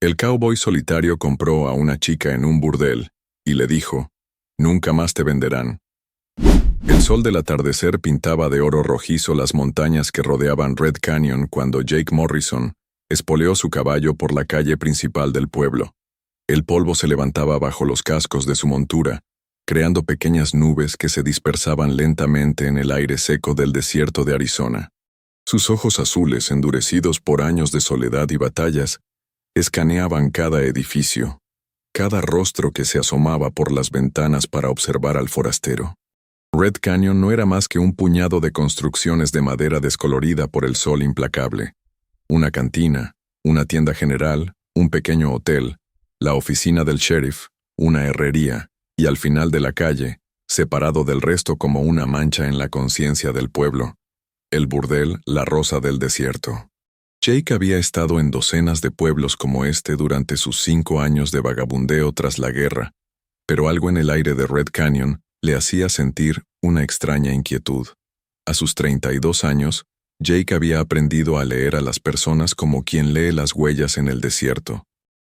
El cowboy solitario compró a una chica en un burdel y le dijo, «Nunca más te venderán». El sol del atardecer pintaba de oro rojizo las montañas que rodeaban Red Canyon cuando Jake Morrison espoleó su caballo por la calle principal del pueblo. El polvo se levantaba bajo los cascos de su montura, creando pequeñas nubes que se dispersaban lentamente en el aire seco del desierto de Arizona. Sus ojos azules, endurecidos por años de soledad y batallas, escaneaban cada edificio, cada rostro que se asomaba por las ventanas para observar al forastero. Red Canyon no era más que un puñado de construcciones de madera descolorida por el sol implacable. Una cantina, una tienda general, un pequeño hotel, la oficina del sheriff, una herrería, y al final de la calle, separado del resto como una mancha en la conciencia del pueblo, el burdel La Rosa del Desierto. Jake había estado en docenas de pueblos como este durante sus 5 años de vagabundeo tras la guerra, pero algo en el aire de Red Canyon le hacía sentir una extraña inquietud. A sus 32 años, Jake había aprendido a leer a las personas como quien lee las huellas en el desierto.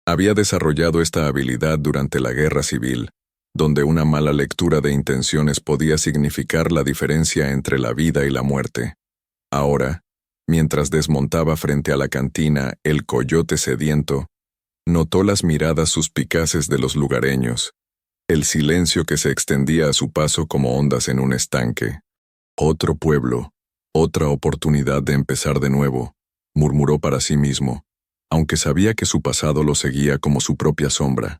Había desarrollado esta habilidad durante la Guerra Civil, donde una mala lectura de intenciones podía significar la diferencia entre la vida y la muerte. Ahora, mientras desmontaba frente a la cantina El Coyote Sediento, notó las miradas suspicaces de los lugareños, el silencio que se extendía a su paso como ondas en un estanque. Otro pueblo, otra oportunidad de empezar de nuevo, murmuró para sí mismo, aunque sabía que su pasado lo seguía como su propia sombra.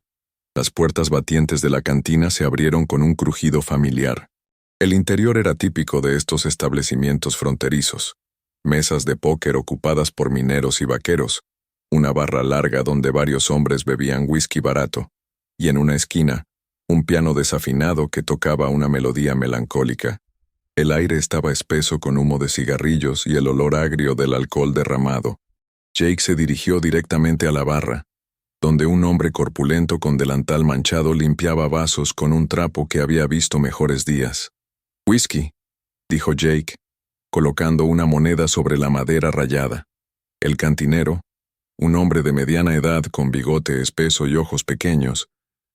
Las puertas batientes de la cantina se abrieron con un crujido familiar. El interior era típico de estos establecimientos fronterizos. Mesas de póker ocupadas por mineros y vaqueros, una barra larga donde varios hombres bebían whisky barato, y en una esquina, un piano desafinado que tocaba una melodía melancólica. El aire estaba espeso con humo de cigarrillos y el olor agrio del alcohol derramado. Jake se dirigió directamente a la barra, donde un hombre corpulento con delantal manchado limpiaba vasos con un trapo que había visto mejores días. «Whisky», dijo Jake, colocando una moneda sobre la madera rayada. El cantinero, un hombre de mediana edad con bigote espeso y ojos pequeños,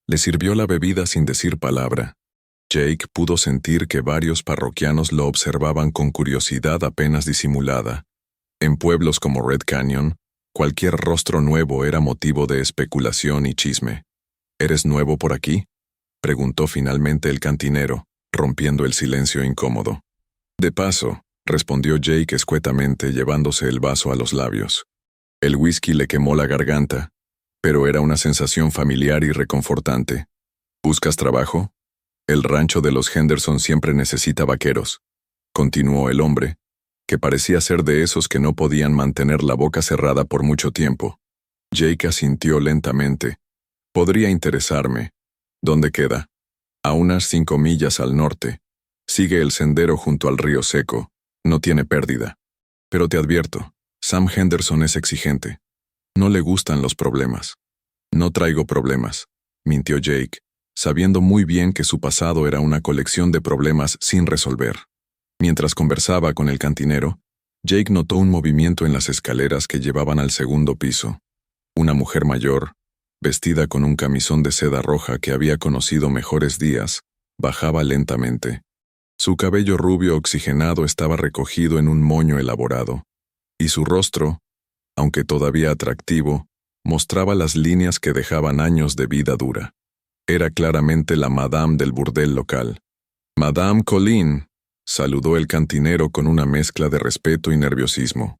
le sirvió la bebida sin decir palabra. Jake pudo sentir que varios parroquianos lo observaban con curiosidad apenas disimulada. En pueblos como Red Canyon, cualquier rostro nuevo era motivo de especulación y chisme. «¿Eres nuevo por aquí?», preguntó finalmente el cantinero, rompiendo el silencio incómodo. «De paso», respondió Jake escuetamente llevándose el vaso a los labios. El whisky le quemó la garganta, pero era una sensación familiar y reconfortante. «¿Buscas trabajo? El rancho de los Henderson siempre necesita vaqueros», continuó el hombre, que parecía ser de esos que no podían mantener la boca cerrada por mucho tiempo. Jake asintió lentamente. «Podría interesarme. ¿Dónde queda?» «A unas 5 millas al norte. Sigue el sendero junto al río seco. No tiene pérdida. Pero te advierto, Sam Henderson es exigente. No le gustan los problemas». «No traigo problemas», mintió Jake, sabiendo muy bien que su pasado era una colección de problemas sin resolver. Mientras conversaba con el cantinero, Jake notó un movimiento en las escaleras que llevaban al segundo piso. Una mujer mayor, vestida con un camisón de seda roja que había conocido mejores días, bajaba lentamente. Su cabello rubio oxigenado estaba recogido en un moño elaborado, y su rostro, aunque todavía atractivo, mostraba las líneas que dejaban años de vida dura. Era claramente la madame del burdel local. «Madame Colleen», saludó el cantinero con una mezcla de respeto y nerviosismo.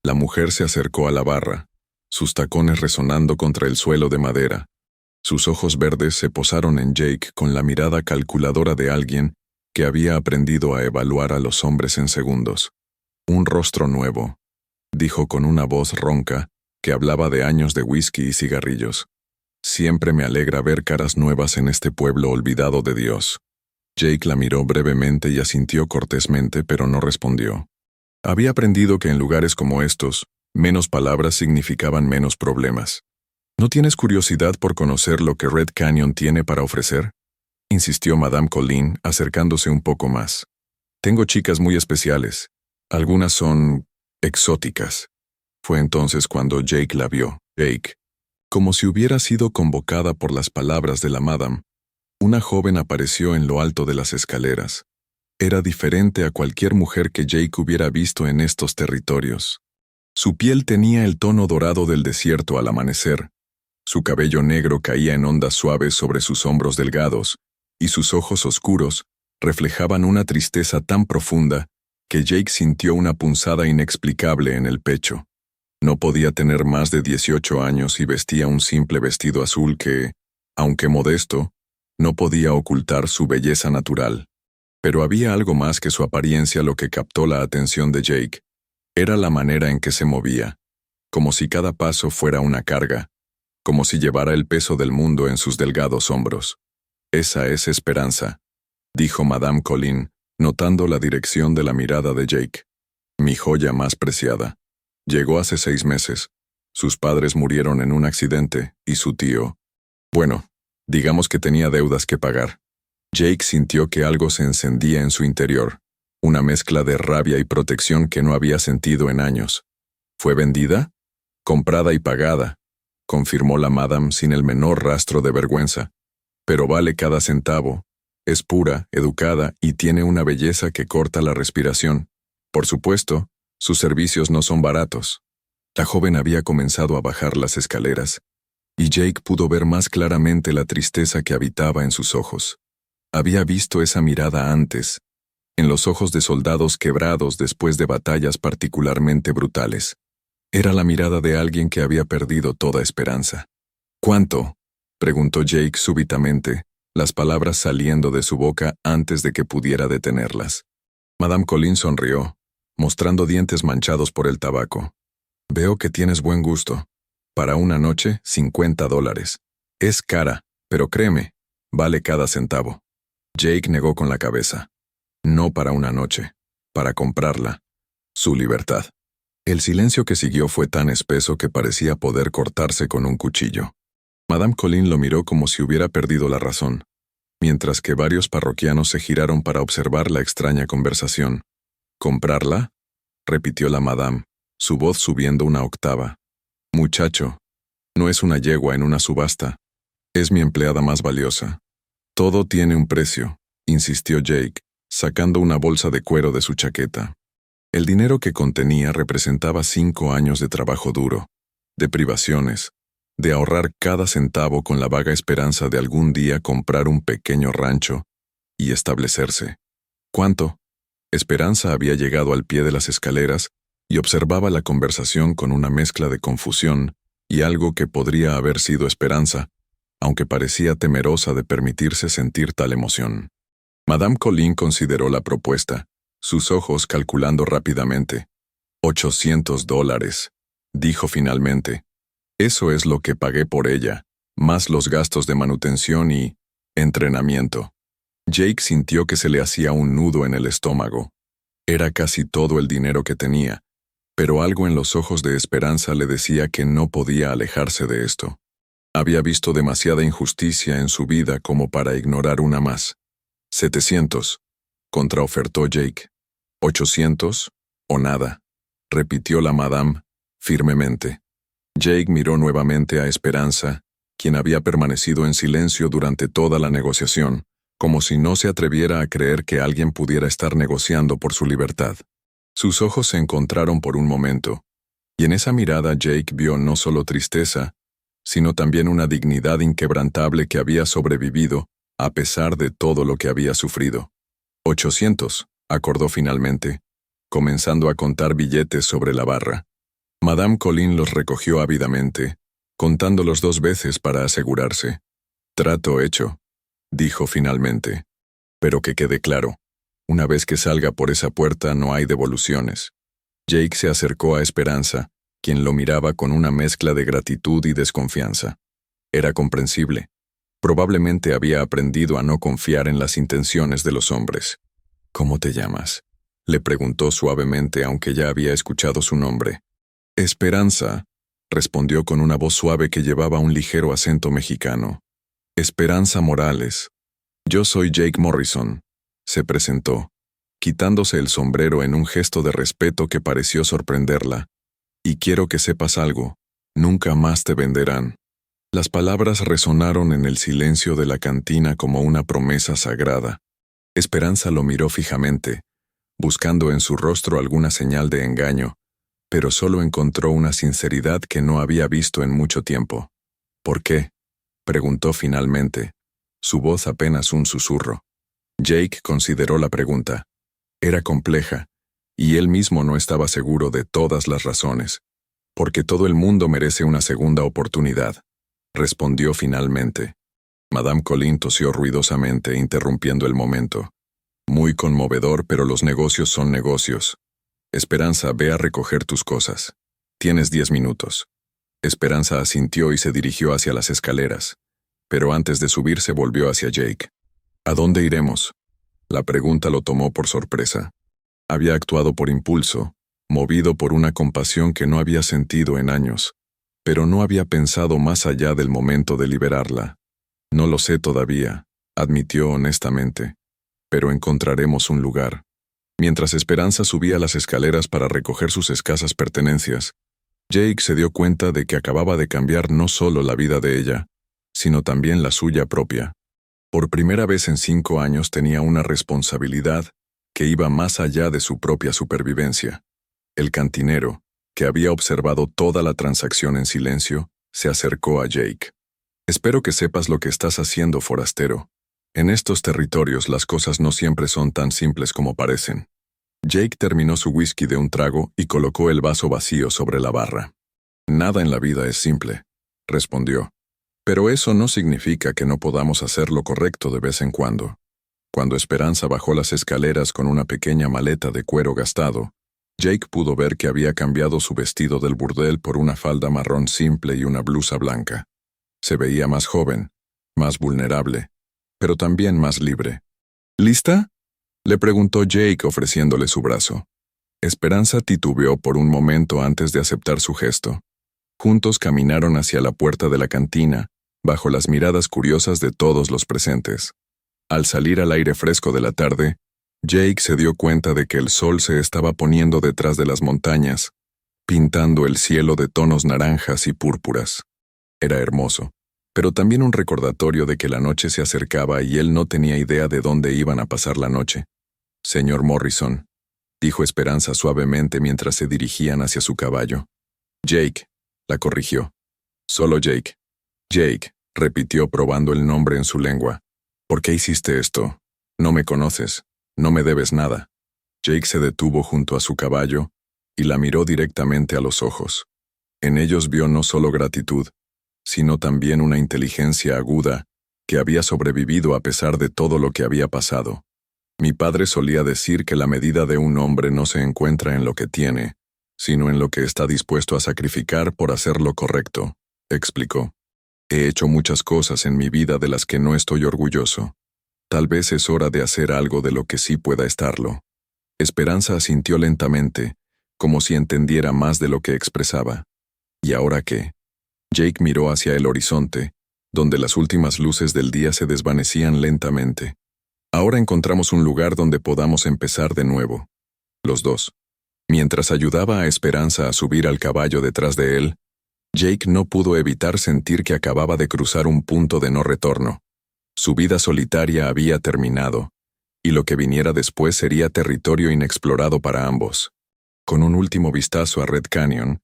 La mujer se acercó a la barra, sus tacones resonando contra el suelo de madera. Sus ojos verdes se posaron en Jake con la mirada calculadora de alguien que había aprendido a evaluar a los hombres en segundos. «Un rostro nuevo», dijo con una voz ronca que hablaba de años de whisky y cigarrillos. «Siempre me alegra ver caras nuevas en este pueblo olvidado de Dios». Jake la miró brevemente y asintió cortésmente, pero no respondió. Había aprendido que en lugares como estos, menos palabras significaban menos problemas. «¿No tienes curiosidad por conocer lo que Red Canyon tiene para ofrecer?», insistió Madame Colleen, acercándose un poco más. «Tengo chicas muy especiales. Algunas son exóticas». Fue entonces cuando Jake la vio. «Jake», Como si hubiera sido convocada por las palabras de la madame, una joven apareció en lo alto de las escaleras. Era diferente a cualquier mujer que Jake hubiera visto en estos territorios. Su piel tenía el tono dorado del desierto al amanecer, su cabello negro caía en ondas suaves sobre sus hombros delgados, y sus ojos oscuros reflejaban una tristeza tan profunda que Jake sintió una punzada inexplicable en el pecho. No podía tener más de 18 años y vestía un simple vestido azul que, aunque modesto, no podía ocultar su belleza natural. Pero había algo más que su apariencia lo que captó la atención de Jake. Era la manera en que se movía, como si cada paso fuera una carga, como si llevara el peso del mundo en sus delgados hombros. «Esa es Esperanza», dijo Madame Colin, notando la dirección de la mirada de Jake. «Mi joya más preciada. Llegó hace 6 meses. Sus padres murieron en un accidente y su tío... Bueno, digamos que tenía deudas que pagar». Jake sintió que algo se encendía en su interior, una mezcla de rabia y protección que no había sentido en años. «¿Fue vendida?» «Comprada y pagada», confirmó la madame sin el menor rastro de vergüenza. «Pero vale cada centavo. Es pura, educada y tiene una belleza que corta la respiración. Por supuesto, sus servicios no son baratos». La joven había comenzado a bajar las escaleras, y Jake pudo ver más claramente la tristeza que habitaba en sus ojos. Había visto esa mirada antes, en los ojos de soldados quebrados después de batallas particularmente brutales. Era la mirada de alguien que había perdido toda esperanza. «¿Cuánto?», preguntó Jake súbitamente, las palabras saliendo de su boca antes de que pudiera detenerlas. Madame Colin sonrió, mostrando dientes manchados por el tabaco. «Veo que tienes buen gusto. Para una noche, $50. Es cara, pero créeme, vale cada centavo». Jake negó con la cabeza. No para una noche, para comprarla. Su libertad. El silencio que siguió fue tan espeso que parecía poder cortarse con un cuchillo. Madame Colin lo miró como si hubiera perdido la razón, mientras que varios parroquianos se giraron para observar la extraña conversación. «¿Comprarla?», repitió la madame, su voz subiendo una octava. «Muchacho, no es una yegua en una subasta. Es mi empleada más valiosa». «Todo tiene un precio», insistió Jake, sacando una bolsa de cuero de su chaqueta. El dinero que contenía representaba 5 años de trabajo duro, de privaciones, de ahorrar cada centavo con la vaga esperanza de algún día comprar un pequeño rancho y establecerse. «¿Cuánto?». Esperanza había llegado al pie de las escaleras y observaba la conversación con una mezcla de confusión y algo que podría haber sido esperanza, aunque parecía temerosa de permitirse sentir tal emoción. Madame Colin consideró la propuesta, sus ojos calculando rápidamente. $800, dijo finalmente. «Eso es lo que pagué por ella, más los gastos de manutención y entrenamiento». Jake sintió que se le hacía un nudo en el estómago. Era casi todo el dinero que tenía, pero algo en los ojos de Esperanza le decía que no podía alejarse de esto. Había visto demasiada injusticia en su vida como para ignorar una más. «700», contraofertó Jake. «800 o nada», repitió la madame, firmemente. Jake miró nuevamente a Esperanza, quien había permanecido en silencio durante toda la negociación, como si no se atreviera a creer que alguien pudiera estar negociando por su libertad. Sus ojos se encontraron por un momento, y en esa mirada Jake vio no solo tristeza, sino también una dignidad inquebrantable que había sobrevivido, a pesar de todo lo que había sufrido. «800», acordó finalmente, comenzando a contar billetes sobre la barra. Madame Colin los recogió ávidamente, contándolos 2 veces para asegurarse. «Trato hecho», dijo finalmente. «Pero que quede claro, una vez que salga por esa puerta no hay devoluciones». Jake se acercó a Esperanza, quien lo miraba con una mezcla de gratitud y desconfianza. Era comprensible. Probablemente había aprendido a no confiar en las intenciones de los hombres. «¿Cómo te llamas?», le preguntó suavemente, aunque ya había escuchado su nombre. «Esperanza», respondió con una voz suave que llevaba un ligero acento mexicano. «Esperanza Morales. Yo soy Jake Morrison», se presentó, quitándose el sombrero en un gesto de respeto que pareció sorprenderla. «Y quiero que sepas algo, nunca más te venderán». Las palabras resonaron en el silencio de la cantina como una promesa sagrada. Esperanza lo miró fijamente, buscando en su rostro alguna señal de engaño, pero solo encontró una sinceridad que no había visto en mucho tiempo. ¿Por qué?, preguntó finalmente, su voz apenas un susurro. Jake consideró la pregunta. Era compleja, y él mismo no estaba seguro de todas las razones. Porque todo el mundo merece una segunda oportunidad, respondió finalmente. Madame Colin tosió ruidosamente, interrumpiendo el momento. Muy conmovedor, pero los negocios son negocios. Esperanza, ve a recoger tus cosas. Tienes 10 minutos. Esperanza asintió y se dirigió hacia las escaleras, pero antes de subir se volvió hacia Jake. ¿A dónde iremos? La pregunta lo tomó por sorpresa. Había actuado por impulso, movido por una compasión que no había sentido en años, pero no había pensado más allá del momento de liberarla. No lo sé todavía, admitió honestamente, pero encontraremos un lugar. Mientras Esperanza subía las escaleras para recoger sus escasas pertenencias, Jake se dio cuenta de que acababa de cambiar no solo la vida de ella, sino también la suya propia. Por primera vez en 5 años tenía una responsabilidad que iba más allá de su propia supervivencia. El cantinero, que había observado toda la transacción en silencio, se acercó a Jake. Espero que sepas lo que estás haciendo, forastero. En estos territorios las cosas no siempre son tan simples como parecen. Jake terminó su whisky de un trago y colocó el vaso vacío sobre la barra. Nada en la vida es simple, respondió. Pero eso no significa que no podamos hacer lo correcto de vez en cuando. Cuando Esperanza bajó las escaleras con una pequeña maleta de cuero gastado, Jake pudo ver que había cambiado su vestido del burdel por una falda marrón simple y una blusa blanca. Se veía más joven, más vulnerable, pero también más libre. ¿Lista?, le preguntó Jake ofreciéndole su brazo. Esperanza titubeó por un momento antes de aceptar su gesto. Juntos caminaron hacia la puerta de la cantina, bajo las miradas curiosas de todos los presentes. Al salir al aire fresco de la tarde, Jake se dio cuenta de que el sol se estaba poniendo detrás de las montañas, pintando el cielo de tonos naranjas y púrpuras. Era hermoso, pero también un recordatorio de que la noche se acercaba y él no tenía idea de dónde iban a pasar la noche. Señor Morrison, dijo Esperanza suavemente mientras se dirigían hacia su caballo. Jake, la corrigió. Solo Jake. Jake, repitió probando el nombre en su lengua. ¿Por qué hiciste esto? No me conoces. No me debes nada. Jake se detuvo junto a su caballo y la miró directamente a los ojos. En ellos vio no solo gratitud, sino también una inteligencia aguda que había sobrevivido a pesar de todo lo que había pasado. Mi padre solía decir que la medida de un hombre no se encuentra en lo que tiene, sino en lo que está dispuesto a sacrificar por hacer lo correcto, explicó. He hecho muchas cosas en mi vida de las que no estoy orgulloso. Tal vez es hora de hacer algo de lo que sí pueda estarlo. Esperanza asintió lentamente, como si entendiera más de lo que expresaba. ¿Y ahora qué? Jake miró hacia el horizonte, donde las últimas luces del día se desvanecían lentamente. Ahora encontramos un lugar donde podamos empezar de nuevo. Los dos. Mientras ayudaba a Esperanza a subir al caballo detrás de él, Jake no pudo evitar sentir que acababa de cruzar un punto de no retorno. Su vida solitaria había terminado, y lo que viniera después sería territorio inexplorado para ambos. Con un último vistazo a Red Canyon,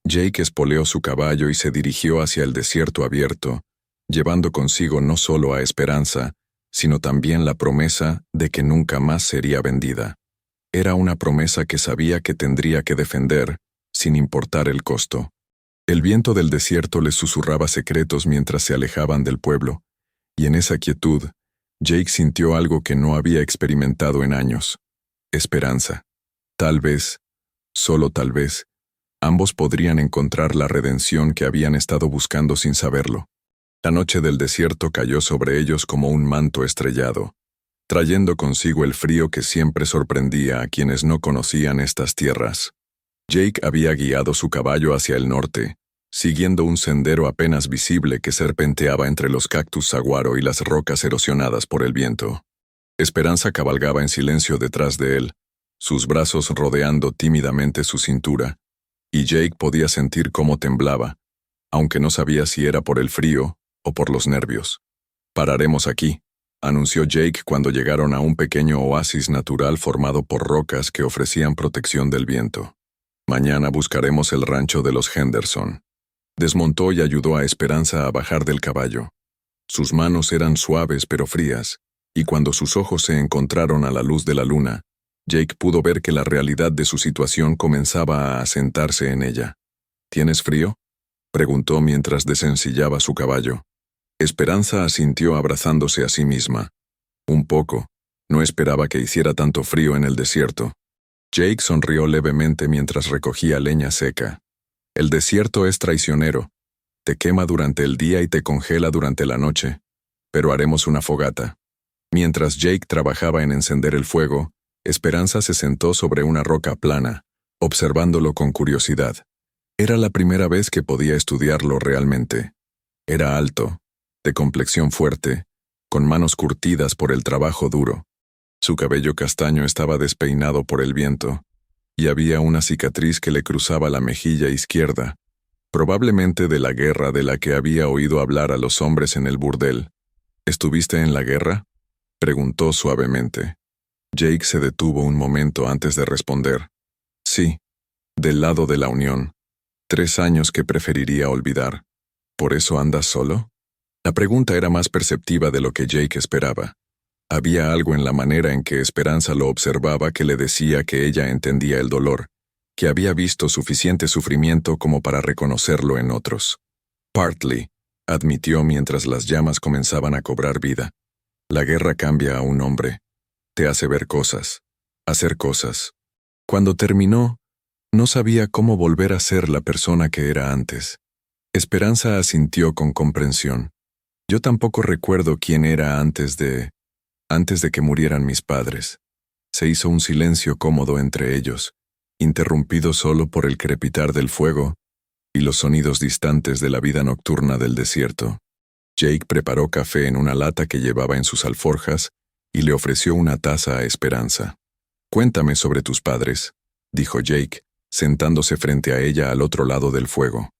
Jake espoleó su caballo y se dirigió hacia el desierto abierto, llevando consigo no solo a Esperanza, sino también la promesa de que nunca más sería vendida. Era una promesa que sabía que tendría que defender, sin importar el costo. El viento del desierto les susurraba secretos mientras se alejaban del pueblo, y en esa quietud, Jake sintió algo que no había experimentado en años. Esperanza. Tal vez, solo tal vez, ambos podrían encontrar la redención que habían estado buscando sin saberlo. La noche del desierto cayó sobre ellos como un manto estrellado, trayendo consigo el frío que siempre sorprendía a quienes no conocían estas tierras. Jake había guiado su caballo hacia el norte, siguiendo un sendero apenas visible que serpenteaba entre los cactus saguaro y las rocas erosionadas por el viento. Esperanza cabalgaba en silencio detrás de él, sus brazos rodeando tímidamente su cintura, y Jake podía sentir cómo temblaba, aunque no sabía si era por el frío o por los nervios. «Pararemos aquí», anunció Jake cuando llegaron a un pequeño oasis natural formado por rocas que ofrecían protección del viento. «Mañana buscaremos el rancho de los Henderson». Desmontó y ayudó a Esperanza a bajar del caballo. Sus manos eran suaves pero frías, y cuando sus ojos se encontraron a la luz de la luna, Jake pudo ver que la realidad de su situación comenzaba a asentarse en ella. «¿Tienes frío?», preguntó mientras desencillaba su caballo. Esperanza asintió abrazándose a sí misma. «Un poco. No esperaba que hiciera tanto frío en el desierto». Jake sonrió levemente mientras recogía leña seca. «El desierto es traicionero. Te quema durante el día y te congela durante la noche. Pero haremos una fogata». Mientras Jake trabajaba en encender el fuego, Esperanza se sentó sobre una roca plana, observándolo con curiosidad. Era la primera vez que podía estudiarlo realmente. Era alto, de complexión fuerte, con manos curtidas por el trabajo duro. Su cabello castaño estaba despeinado por el viento, y había una cicatriz que le cruzaba la mejilla izquierda, probablemente de la guerra de la que había oído hablar a los hombres en el burdel. «¿Estuviste en la guerra?», preguntó suavemente. Jake se detuvo un momento antes de responder. «Sí, del lado de la Unión. 3 años que preferiría olvidar. ¿Por eso andas solo?». La pregunta era más perceptiva de lo que Jake esperaba. Había algo en la manera en que Esperanza lo observaba que le decía que ella entendía el dolor, que había visto suficiente sufrimiento como para reconocerlo en otros. «Partly», admitió mientras las llamas comenzaban a cobrar vida. «La guerra cambia a un hombre. Te hace ver cosas, hacer cosas». Cuando terminó, no sabía cómo volver a ser la persona que era antes. Esperanza asintió con comprensión. «Yo tampoco recuerdo quién era antes de que murieran mis padres». Se hizo un silencio cómodo entre ellos, interrumpido solo por el crepitar del fuego y los sonidos distantes de la vida nocturna del desierto. Jake preparó café en una lata que llevaba en sus alforjas y le ofreció una taza a Esperanza. «Cuéntame sobre tus padres», dijo Jake, sentándose frente a ella al otro lado del fuego.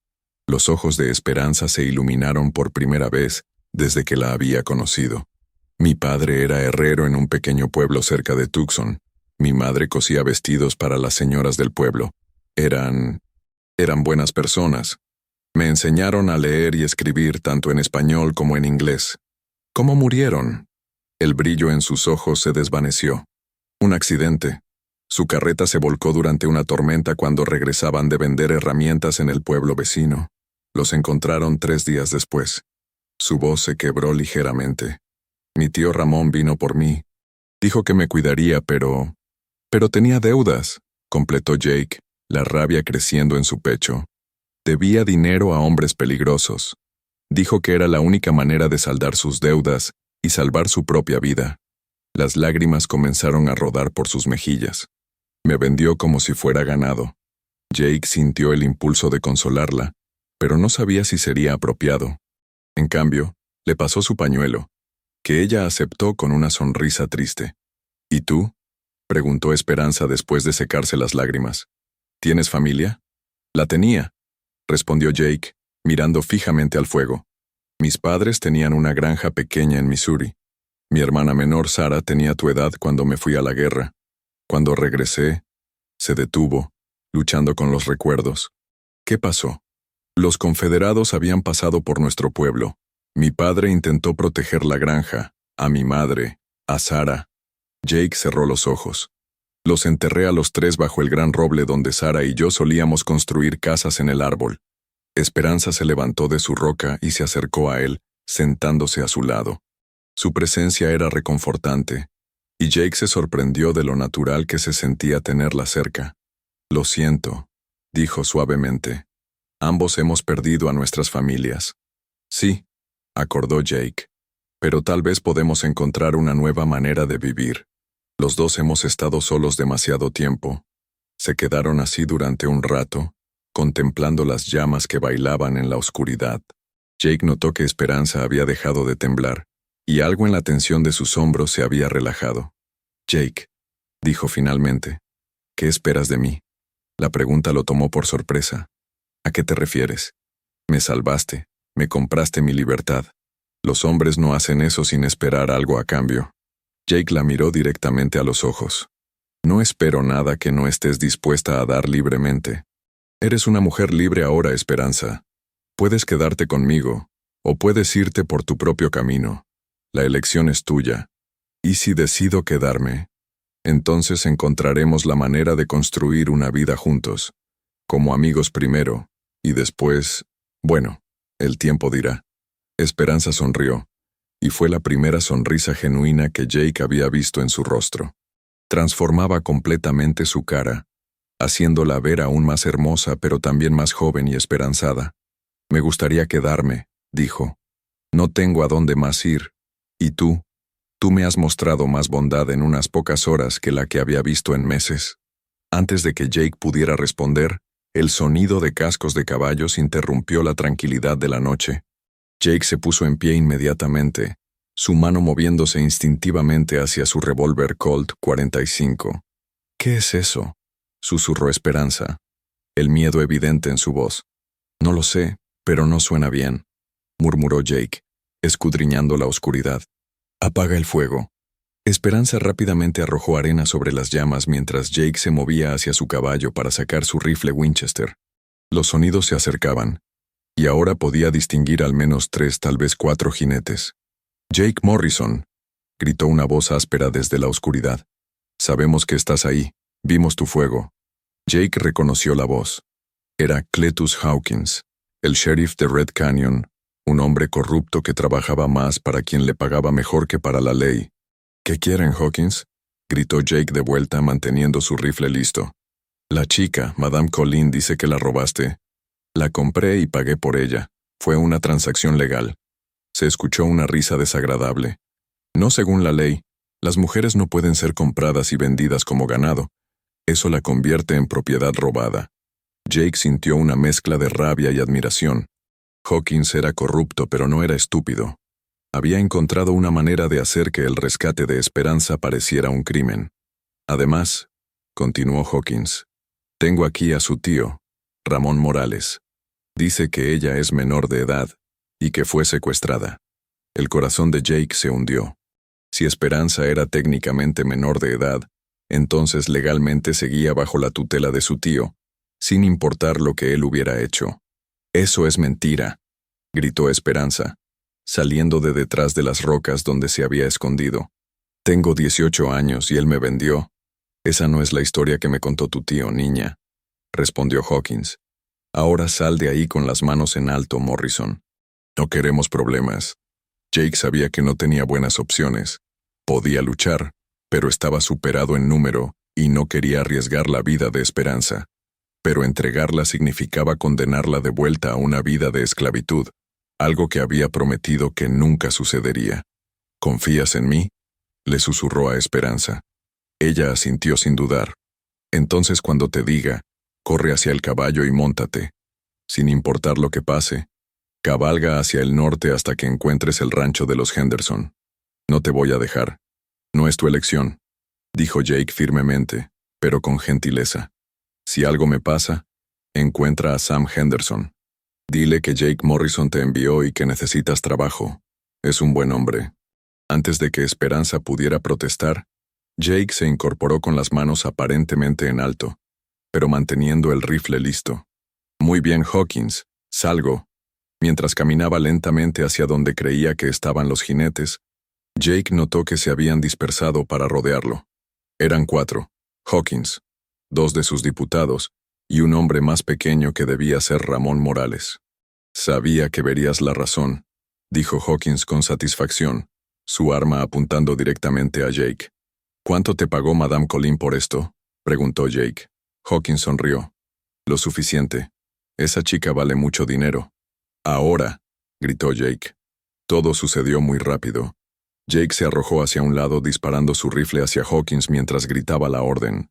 Los ojos de Esperanza se iluminaron por primera vez desde que la había conocido. «Mi padre era herrero en un pequeño pueblo cerca de Tucson. Mi madre cosía vestidos para las señoras del pueblo. Eran buenas personas. Me enseñaron a leer y escribir tanto en español como en inglés». «¿Cómo murieron?». El brillo en sus ojos se desvaneció. «Un accidente. Su carreta se volcó durante una tormenta cuando regresaban de vender herramientas en el pueblo vecino. Los encontraron 3 días después». Su voz se quebró ligeramente. «Mi tío Ramón vino por mí. Dijo que me cuidaría, pero tenía deudas», completó Jake, la rabia creciendo en su pecho. «Debía dinero a hombres peligrosos. Dijo que era la única manera de saldar sus deudas y salvar su propia vida». Las lágrimas comenzaron a rodar por sus mejillas. «Me vendió como si fuera ganado». Jake sintió el impulso de consolarla, pero no sabía si sería apropiado. En cambio, le pasó su pañuelo, que ella aceptó con una sonrisa triste. «¿Y tú?», preguntó Esperanza después de secarse las lágrimas. «¿Tienes familia?». «La tenía», respondió Jake, mirando fijamente al fuego. «Mis padres tenían una granja pequeña en Missouri. Mi hermana menor Sara tenía tu edad cuando me fui a la guerra. Cuando regresé, se detuvo, luchando con los recuerdos. ¿Qué pasó? Los confederados habían pasado por nuestro pueblo. Mi padre intentó proteger la granja, a mi madre, a Sara». Jake cerró los ojos. «Los enterré a los 3 bajo el gran roble donde Sara y yo solíamos construir casas en el árbol». Esperanza se levantó de su roca y se acercó a él, sentándose a su lado. Su presencia era reconfortante, y Jake se sorprendió de lo natural que se sentía tenerla cerca. «Lo siento», dijo suavemente. «Ambos hemos perdido a nuestras familias». «Sí», acordó Jake, «pero tal vez podemos encontrar una nueva manera de vivir. Los dos hemos estado solos demasiado tiempo». Se quedaron así durante un rato, contemplando las llamas que bailaban en la oscuridad. Jake notó que Esperanza había dejado de temblar, y algo en la tensión de sus hombros se había relajado. «Jake», dijo finalmente, «¿qué esperas de mí?». La pregunta lo tomó por sorpresa. «¿A qué te refieres?». Me salvaste, me compraste mi libertad. Los hombres no hacen eso sin esperar algo a cambio. Jake la miró directamente a los ojos. No espero nada que no estés dispuesta a dar libremente. Eres una mujer libre ahora, Esperanza. Puedes quedarte conmigo, o puedes irte por tu propio camino. La elección es tuya. ¿Y si decido quedarme? Entonces encontraremos la manera de construir una vida juntos, como amigos primero, y después, bueno, el tiempo dirá. Esperanza sonrió, y fue la primera sonrisa genuina que Jake había visto en su rostro. Transformaba completamente su cara, haciéndola ver aún más hermosa pero también más joven y esperanzada. Me gustaría quedarme, dijo. No tengo a dónde más ir. ¿Y tú? Tú me has mostrado más bondad en unas pocas horas que la que había visto en meses. Antes de que Jake pudiera responder, el sonido de cascos de caballos interrumpió la tranquilidad de la noche. Jake se puso en pie inmediatamente, su mano moviéndose instintivamente hacia su revólver Colt 45. ¿Qué es eso?, susurró Esperanza, el miedo evidente en su voz. No lo sé, pero no suena bien, murmuró Jake, escudriñando la oscuridad. Apaga el fuego. Esperanza rápidamente arrojó arena sobre las llamas mientras Jake se movía hacia su caballo para sacar su rifle Winchester. Los sonidos se acercaban, y ahora podía distinguir al menos 3, tal vez 4 jinetes. Jake Morrison, gritó una voz áspera desde la oscuridad. Sabemos que estás ahí, vimos tu fuego. Jake reconoció la voz. Era Cletus Hawkins, el sheriff de Red Canyon, un hombre corrupto que trabajaba más para quien le pagaba mejor que para la ley. ¿Qué quieren, Hawkins?, gritó Jake de vuelta manteniendo su rifle listo. La chica, Madame Colleen, dice que la robaste. La compré y pagué por ella. Fue una transacción legal. Se escuchó una risa desagradable. No según la ley. Las mujeres no pueden ser compradas y vendidas como ganado. Eso la convierte en propiedad robada. Jake sintió una mezcla de rabia y admiración. Hawkins era corrupto, pero no era estúpido. Había encontrado una manera de hacer que el rescate de Esperanza pareciera un crimen. Además, continuó Hawkins, tengo aquí a su tío, Ramón Morales. Dice que ella es menor de edad y que fue secuestrada. El corazón de Jake se hundió. Si Esperanza era técnicamente menor de edad, entonces legalmente seguía bajo la tutela de su tío, sin importar lo que él hubiera hecho. Eso es mentira, gritó Esperanza, saliendo de detrás de las rocas donde se había escondido. Tengo 18 años y él me vendió. Esa no es la historia que me contó tu tío, niña, respondió Hawkins. Ahora sal de ahí con las manos en alto, Morrison. No queremos problemas. Jake sabía que no tenía buenas opciones. Podía luchar, pero estaba superado en número y no quería arriesgar la vida de Esperanza. Pero entregarla significaba condenarla de vuelta a una vida de esclavitud, algo que había prometido que nunca sucedería. ¿Confías en mí?, le susurró a Esperanza. Ella asintió sin dudar. Entonces cuando te diga, corre hacia el caballo y móntate. Sin importar lo que pase, cabalga hacia el norte hasta que encuentres el rancho de los Henderson. No te voy a dejar. No es tu elección, dijo Jake firmemente, pero con gentileza. Si algo me pasa, encuentra a Sam Henderson. Dile que Jake Morrison te envió y que necesitas trabajo. Es un buen hombre. Antes de que Esperanza pudiera protestar, Jake se incorporó con las manos aparentemente en alto, pero manteniendo el rifle listo. Muy bien, Hawkins, salgo. Mientras caminaba lentamente hacia donde creía que estaban los jinetes, Jake notó que se habían dispersado para rodearlo. Eran 4, Hawkins, 2 de sus diputados, y un hombre más pequeño que debía ser Ramón Morales. Sabía que verías la razón, dijo Hawkins con satisfacción, su arma apuntando directamente a Jake. ¿Cuánto te pagó Madame Colleen por esto?, preguntó Jake. Hawkins sonrió. Lo suficiente. Esa chica vale mucho dinero. Ahora, gritó Jake. Todo sucedió muy rápido. Jake se arrojó hacia un lado disparando su rifle hacia Hawkins mientras gritaba la orden.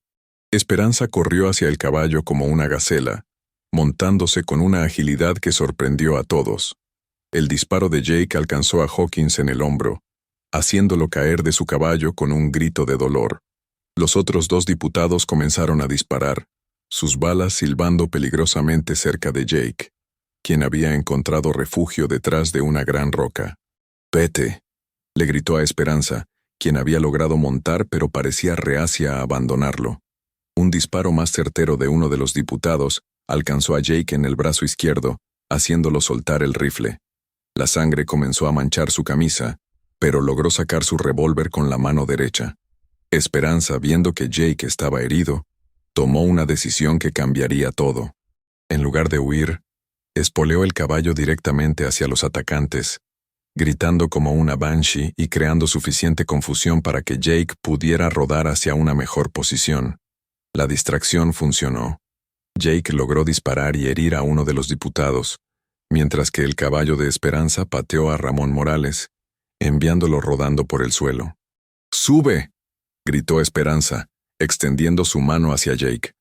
Esperanza corrió hacia el caballo como una gacela, montándose con una agilidad que sorprendió a todos. El disparo de Jake alcanzó a Hawkins en el hombro, haciéndolo caer de su caballo con un grito de dolor. Los otros 2 diputados comenzaron a disparar, sus balas silbando peligrosamente cerca de Jake. quien había encontrado refugio detrás de una gran roca. «Vete», le gritó a Esperanza, quien había logrado montar pero parecía reacia a abandonarlo. Un disparo más certero de uno de los diputados alcanzó a Jake en el brazo izquierdo, haciéndolo soltar el rifle. La sangre comenzó a manchar su camisa, pero logró sacar su revólver con la mano derecha. Esperanza, viendo que Jake estaba herido, tomó una decisión que cambiaría todo. En lugar de huir, espoleó el caballo directamente hacia los atacantes, gritando como una banshee y creando suficiente confusión para que Jake pudiera rodar hacia una mejor posición. La distracción funcionó. Jake logró disparar y herir a uno de los diputados, mientras que el caballo de Esperanza pateó a Ramón Morales, enviándolo rodando por el suelo. «¡Sube!», gritó Esperanza, extendiendo su mano hacia Jake.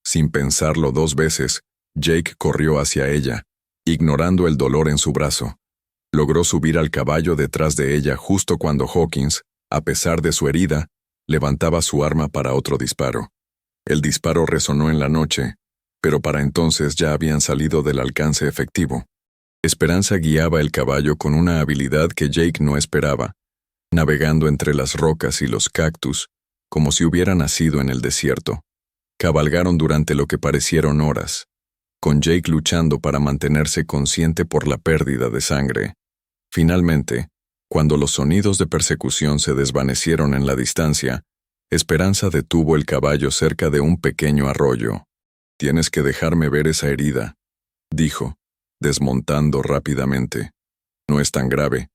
Sin pensarlo 2 veces, Jake corrió hacia ella, ignorando el dolor en su brazo. Logró subir al caballo detrás de ella justo cuando Hawkins, a pesar de su herida, levantaba su arma para otro disparo. El disparo resonó en la noche, pero para entonces ya habían salido del alcance efectivo. Esperanza guiaba el caballo con una habilidad que Jake no esperaba, navegando entre las rocas y los cactus, como si hubiera nacido en el desierto. Cabalgaron durante lo que parecieron horas, con Jake luchando para mantenerse consciente por la pérdida de sangre. Finalmente, cuando los sonidos de persecución se desvanecieron en la distancia, Esperanza detuvo el caballo cerca de un pequeño arroyo. «Tienes que dejarme ver esa herida», dijo, desmontando rápidamente. «No es tan grave»,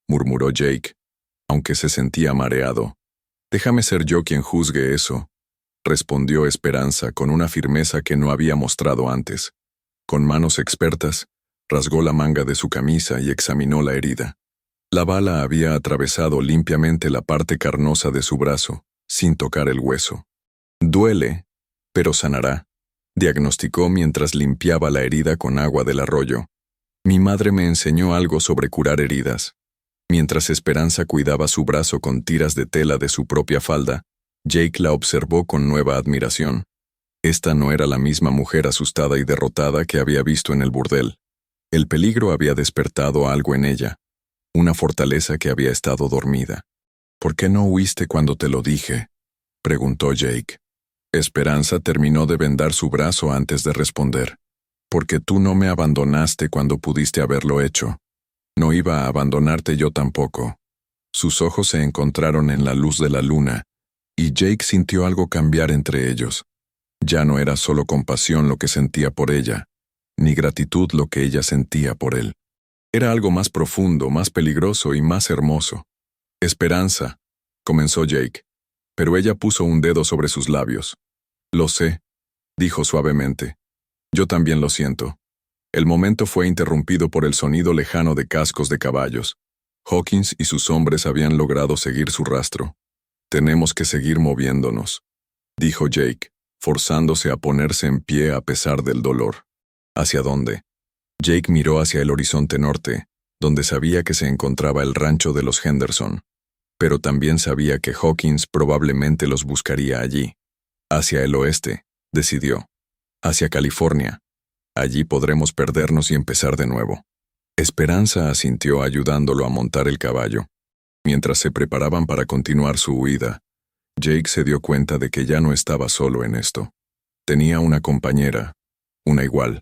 murmuró Jake, aunque se sentía mareado. «Déjame ser yo quien juzgue eso», respondió Esperanza con una firmeza que no había mostrado antes. Con manos expertas, rasgó la manga de su camisa y examinó la herida. La bala había atravesado limpiamente la parte carnosa de su brazo, sin tocar el hueso. «Duele, pero sanará», diagnosticó mientras limpiaba la herida con agua del arroyo. «Mi madre me enseñó algo sobre curar heridas». Mientras Esperanza cuidaba su brazo con tiras de tela de su propia falda, Jake la observó con nueva admiración. Esta no era la misma mujer asustada y derrotada que había visto en el burdel. El peligro había despertado algo en ella, una fortaleza que había estado dormida. «¿Por qué no huiste cuando te lo dije?», preguntó Jake. Esperanza terminó de vendar su brazo antes de responder. «Porque tú no me abandonaste cuando pudiste haberlo hecho. No iba a abandonarte yo tampoco». Sus ojos se encontraron en la luz de la luna, y Jake sintió algo cambiar entre ellos. Ya no era solo compasión lo que sentía por ella, ni gratitud lo que ella sentía por él. Era algo más profundo, más peligroso y más hermoso. «Esperanza», comenzó Jake, pero ella puso un dedo sobre sus labios. «Lo sé», dijo suavemente. «Yo también lo siento». El momento fue interrumpido por el sonido lejano de cascos de caballos. Hawkins y sus hombres habían logrado seguir su rastro. «Tenemos que seguir moviéndonos», dijo Jake, forzándose a ponerse en pie a pesar del dolor. «¿Hacia dónde?». Jake miró hacia el horizonte norte, donde sabía que se encontraba el rancho de los Henderson, pero también sabía que Hawkins probablemente los buscaría allí. «Hacia el oeste», decidió. «Hacia California. Allí podremos perdernos y empezar de nuevo». Esperanza asintió ayudándolo a montar el caballo. Mientras se preparaban para continuar su huida, Jake se dio cuenta de que ya no estaba solo en esto. Tenía una compañera, una igual,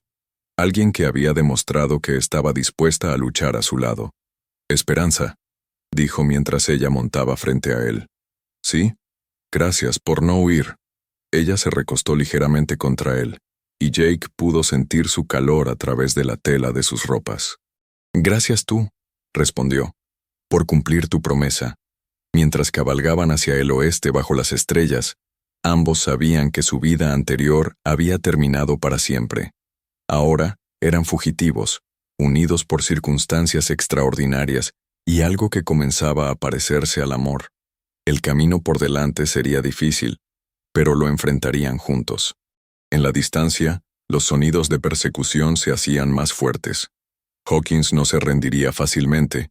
alguien que había demostrado que estaba dispuesta a luchar a su lado. «Esperanza», dijo mientras ella montaba frente a él. «Sí, gracias por no huir». Ella se recostó ligeramente contra él, y Jake pudo sentir su calor a través de la tela de sus ropas. «Gracias tú», respondió, «por cumplir tu promesa». Mientras cabalgaban hacia el oeste bajo las estrellas, ambos sabían que su vida anterior había terminado para siempre. Ahora eran fugitivos, unidos por circunstancias extraordinarias y algo que comenzaba a parecerse al amor. El camino por delante sería difícil, pero lo enfrentarían juntos. En la distancia, los sonidos de persecución se hacían más fuertes. Hawkins no se rendiría fácilmente,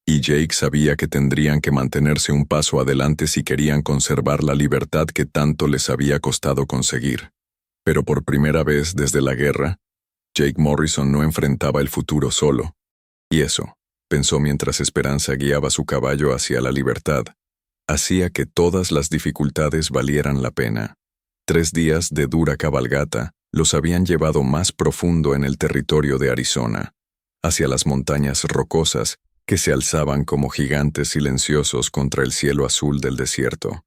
y Jake sabía que tendrían que mantenerse un paso adelante si querían conservar la libertad que tanto les había costado conseguir. Pero por primera vez desde la guerra, Jake Morrison no enfrentaba el futuro solo. Y eso, pensó mientras Esperanza guiaba su caballo hacia la libertad, hacía que todas las dificultades valieran la pena. 3 días de dura cabalgata los habían llevado más profundo en el territorio de Arizona, hacia las montañas rocosas que se alzaban como gigantes silenciosos contra el cielo azul del desierto.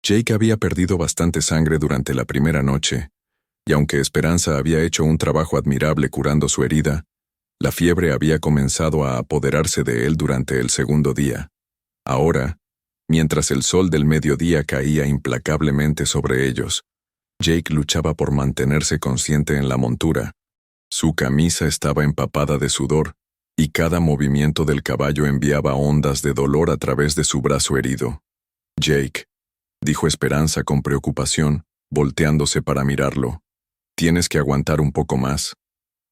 Jake había perdido bastante sangre durante la primera noche, y aunque Esperanza había hecho un trabajo admirable curando su herida, la fiebre había comenzado a apoderarse de él durante el segundo día. Ahora, mientras el sol del mediodía caía implacablemente sobre ellos, Jake luchaba por mantenerse consciente en la montura. Su camisa estaba empapada de sudor, y cada movimiento del caballo enviaba ondas de dolor a través de su brazo herido. «Jake», dijo Esperanza con preocupación, volteándose para mirarlo. «Tienes que aguantar un poco más.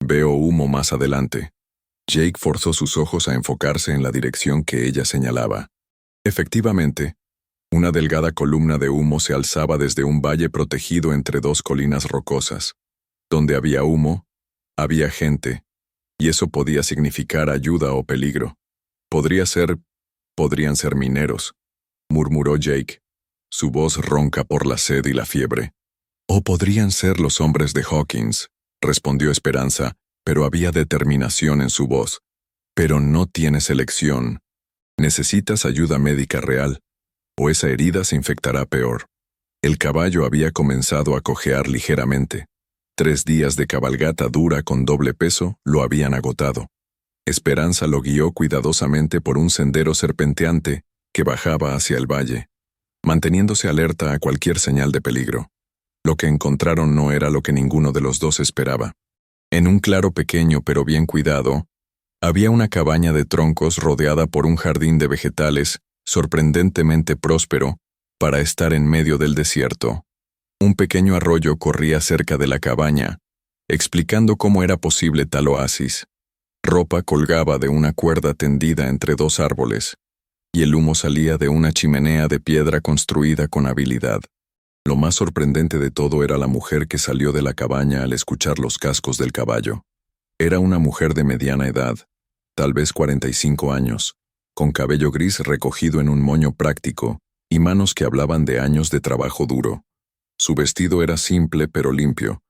Veo humo más adelante». Jake forzó sus ojos a enfocarse en la dirección que ella señalaba. Efectivamente, una delgada columna de humo se alzaba desde un valle protegido entre 2 colinas rocosas. Donde había humo, había gente, y eso podía significar ayuda o peligro. Podrían ser mineros, murmuró Jake, su voz ronca por la sed y la fiebre. O podrían ser los hombres de Hawkins, respondió Esperanza, pero había determinación en su voz. Pero no tienes elección. Necesitas ayuda médica real, o esa herida se infectará peor. El caballo había comenzado a cojear ligeramente. 3 días de cabalgata dura con doble peso lo habían agotado. Esperanza lo guió cuidadosamente por un sendero serpenteante que bajaba hacia el valle, manteniéndose alerta a cualquier señal de peligro. Lo que encontraron no era lo que ninguno de los dos esperaba. En un claro pequeño pero bien cuidado, había una cabaña de troncos rodeada por un jardín de vegetales sorprendentemente próspero para estar en medio del desierto. Un pequeño arroyo corría cerca de la cabaña, explicando cómo era posible tal oasis. Ropa colgaba de una cuerda tendida entre 2 árboles, y el humo salía de una chimenea de piedra construida con habilidad. Lo más sorprendente de todo era la mujer que salió de la cabaña al escuchar los cascos del caballo. Era una mujer de mediana edad, tal vez 45 años, con cabello gris recogido en un moño práctico y manos que hablaban de años de trabajo duro. Su vestido era simple pero limpio,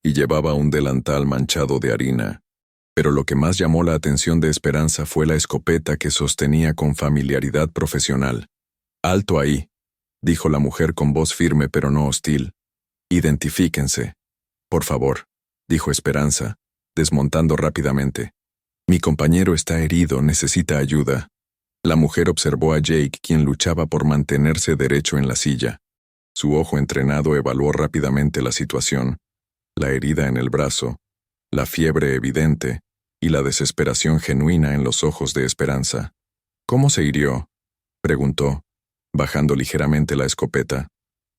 y llevaba un delantal manchado de harina. Pero lo que más llamó la atención de Esperanza fue la escopeta que sostenía con familiaridad profesional. «Alto ahí», dijo la mujer con voz firme pero no hostil. «Identifíquense». «Por favor», dijo Esperanza, desmontando rápidamente. «Mi compañero está herido, necesita ayuda». La mujer observó a Jake, quien luchaba por mantenerse derecho en la silla. Su ojo entrenado evaluó rápidamente la situación, la herida en el brazo, la fiebre evidente y la desesperación genuina en los ojos de Esperanza. «¿Cómo se hirió?», preguntó, bajando ligeramente la escopeta.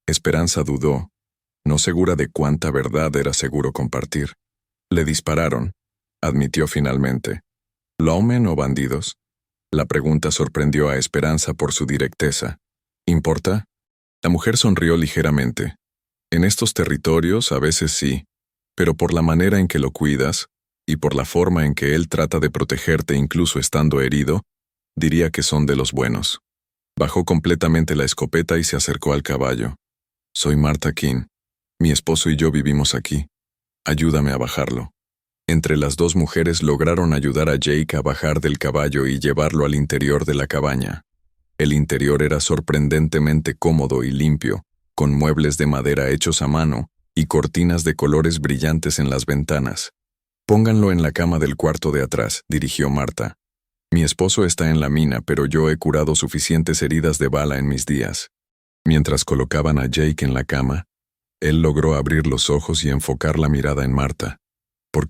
Esperanza dudó, no segura de cuánta verdad era seguro compartir. «Le dispararon», admitió finalmente. «¿Lawmen o bandidos?». La pregunta sorprendió a Esperanza por su directeza. «¿Importa?». La mujer sonrió ligeramente. «En estos territorios a veces sí, pero por la manera en que lo cuidas, y por la forma en que él trata de protegerte incluso estando herido, diría que son de los buenos». Bajó completamente la escopeta y se acercó al caballo. «Soy Martha King. Mi esposo y yo vivimos aquí. Ayúdame a bajarlo». Entre las 2 mujeres lograron ayudar a Jake a bajar del caballo y llevarlo al interior de la cabaña. El interior era sorprendentemente cómodo y limpio, con muebles de madera hechos a mano y cortinas de colores brillantes en las ventanas. «Pónganlo en la cama del cuarto de atrás», dirigió Martha. «Mi esposo está en la mina, pero yo he curado suficientes heridas de bala en mis días». Mientras colocaban a Jake en la cama, él logró abrir los ojos y enfocar la mirada en Martha. ¿Por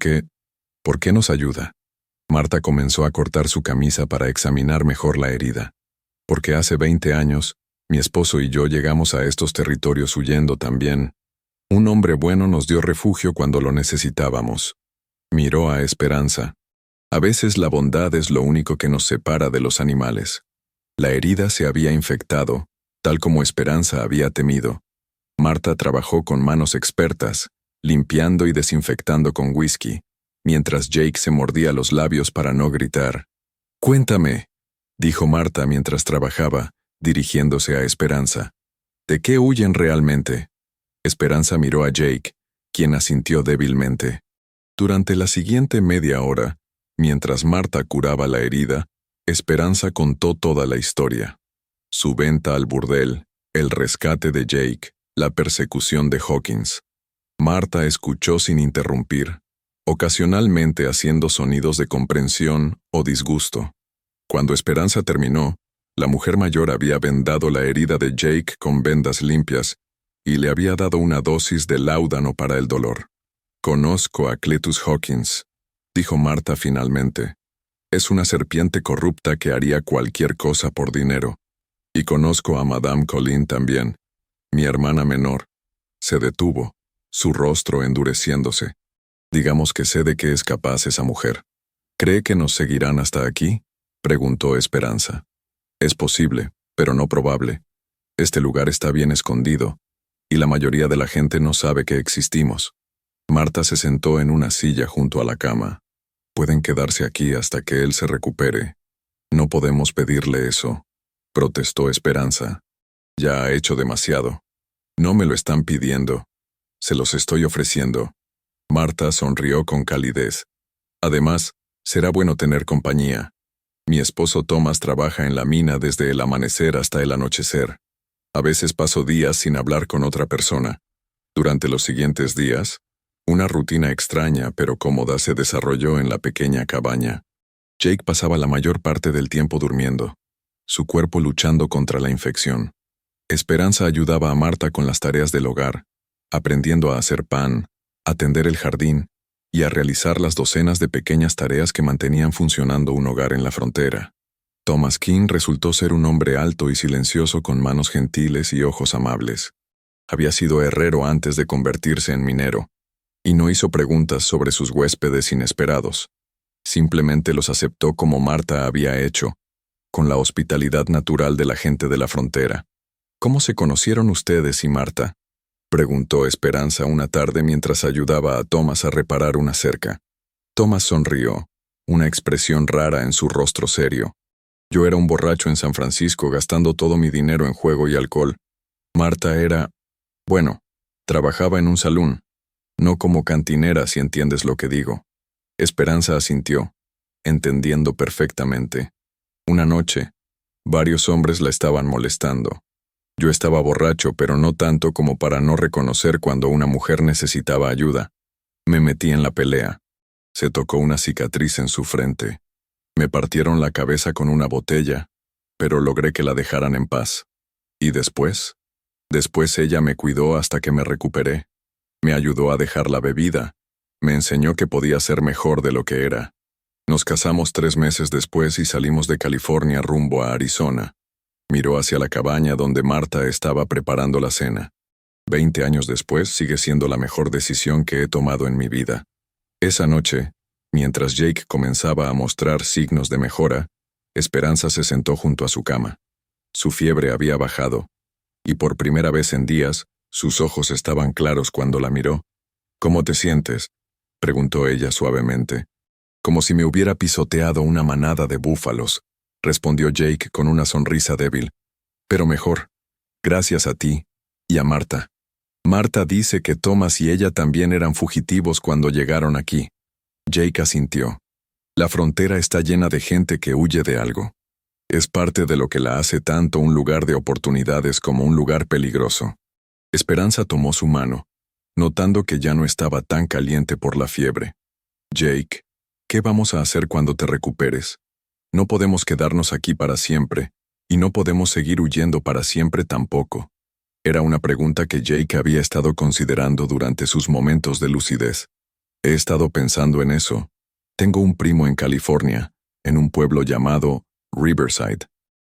qué nos ayuda?» Martha comenzó a cortar su camisa para examinar mejor la herida. «Porque hace 20 años, mi esposo y yo llegamos a estos territorios huyendo también. Un hombre bueno nos dio refugio cuando lo necesitábamos». Miró a Esperanza. A veces la bondad es lo único que nos separa de los animales. La herida se había infectado, tal como Esperanza había temido. Martha trabajó con manos expertas, limpiando y desinfectando con whisky, mientras Jake se mordía los labios para no gritar. «Cuéntame», dijo Marta mientras trabajaba, dirigiéndose a Esperanza. «¿De qué huyen realmente?» Esperanza miró a Jake, quien asintió débilmente. Durante la siguiente media hora, mientras Marta curaba la herida, Esperanza contó toda la historia. Su venta al burdel, el rescate de Jake, la persecución de Hawkins. Marta escuchó sin interrumpir, ocasionalmente haciendo sonidos de comprensión o disgusto. Cuando Esperanza terminó, la mujer mayor había vendado la herida de Jake con vendas limpias y le había dado una dosis de láudano para el dolor. «Conozco a Cletus Hawkins», dijo Marta finalmente. «Es una serpiente corrupta que haría cualquier cosa por dinero. Y conozco a Madame Colleen también, mi hermana menor». Se detuvo, su rostro endureciéndose. «Digamos que sé de qué es capaz esa mujer». «¿Cree que nos seguirán hasta aquí?», preguntó Esperanza. «Es posible, pero no probable. Este lugar está bien escondido, y la mayoría de la gente no sabe que existimos». Marta se sentó en una silla junto a la cama. «Pueden quedarse aquí hasta que él se recupere». «No podemos pedirle eso», protestó Esperanza. «Ya ha hecho demasiado. No me lo están pidiendo. Se los estoy ofreciendo». Marta sonrió con calidez. «Además, será bueno tener compañía. Mi esposo Thomas trabaja en la mina desde el amanecer hasta el anochecer. A veces paso días sin hablar con otra persona. Durante los siguientes días, una rutina extraña pero cómoda se desarrolló en la pequeña cabaña. Jake pasaba la mayor parte del tiempo durmiendo, su cuerpo luchando contra la infección. Esperanza ayudaba a Marta con las tareas del hogar, aprendiendo a hacer pan, atender el jardín y a realizar las docenas de pequeñas tareas que mantenían funcionando un hogar en la frontera. Thomas King resultó ser un hombre alto y silencioso con manos gentiles y ojos amables. Había sido herrero antes de convertirse en minero, y no hizo preguntas sobre sus huéspedes inesperados. Simplemente los aceptó como Marta había hecho, con la hospitalidad natural de la gente de la frontera. «¿Cómo se conocieron ustedes y Marta?», preguntó Esperanza una tarde mientras ayudaba a Thomas a reparar una cerca. Thomas sonrió, una expresión rara en su rostro serio. «Yo era un borracho en San Francisco gastando todo mi dinero en juego y alcohol. Marta era... bueno, trabajaba en un salón. No como cantinera, si entiendes lo que digo». Esperanza asintió, entendiendo perfectamente. Una noche, varios hombres la estaban molestando. Yo estaba borracho, pero no tanto como para no reconocer cuando una mujer necesitaba ayuda. Me metí en la pelea. Se tocó una cicatriz en su frente. Me partieron la cabeza con una botella, pero logré que la dejaran en paz. ¿Y después? Después ella me cuidó hasta que me recuperé. Me ayudó a dejar la bebida. Me enseñó que podía ser mejor de lo que era. Nos casamos 3 meses después y salimos de California rumbo a Arizona. Miró hacia la cabaña donde Marta estaba preparando la cena. 20 años después sigue siendo la mejor decisión que he tomado en mi vida. Esa noche, mientras Jake comenzaba a mostrar signos de mejora, Esperanza se sentó junto a su cama. Su fiebre había bajado, y por primera vez en días, sus ojos estaban claros cuando la miró. «¿Cómo te sientes?», preguntó ella suavemente. «Como si me hubiera pisoteado una manada de búfalos», respondió Jake con una sonrisa débil. «Pero mejor, gracias a ti y a Marta». Marta dice que Thomas y ella también eran fugitivos cuando llegaron aquí. Jake asintió. La frontera está llena de gente que huye de algo. Es parte de lo que la hace tanto un lugar de oportunidades como un lugar peligroso. Esperanza tomó su mano, notando que ya no estaba tan caliente por la fiebre. «Jake, ¿qué vamos a hacer cuando te recuperes? No podemos quedarnos aquí para siempre, y no podemos seguir huyendo para siempre tampoco». Era una pregunta que Jake había estado considerando durante sus momentos de lucidez. «He estado pensando en eso. Tengo un primo en California, en un pueblo llamado Riverside.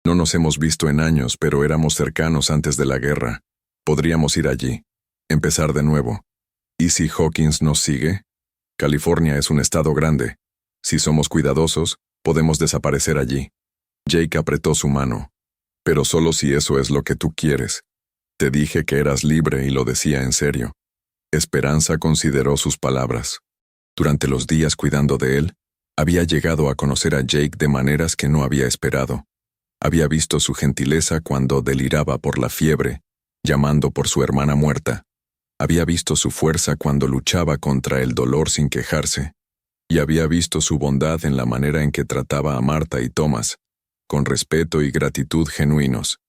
No nos hemos visto en años, pero éramos cercanos antes de la guerra. Podríamos ir allí, empezar de nuevo. ¿Y si Hawkins nos sigue? California es un estado grande. Si somos cuidadosos, podemos desaparecer allí». Jake apretó su mano. «Pero solo si eso es lo que tú quieres. Te dije que eras libre y lo decía en serio». Esperanza consideró sus palabras. Durante los días cuidando de él, había llegado a conocer a Jake de maneras que no había esperado. Había visto su gentileza cuando deliraba por la fiebre, llamando por su hermana muerta. Había visto su fuerza cuando luchaba contra el dolor sin quejarse. Y había visto su bondad en la manera en que trataba a Marta y Thomas, con respeto y gratitud genuinos.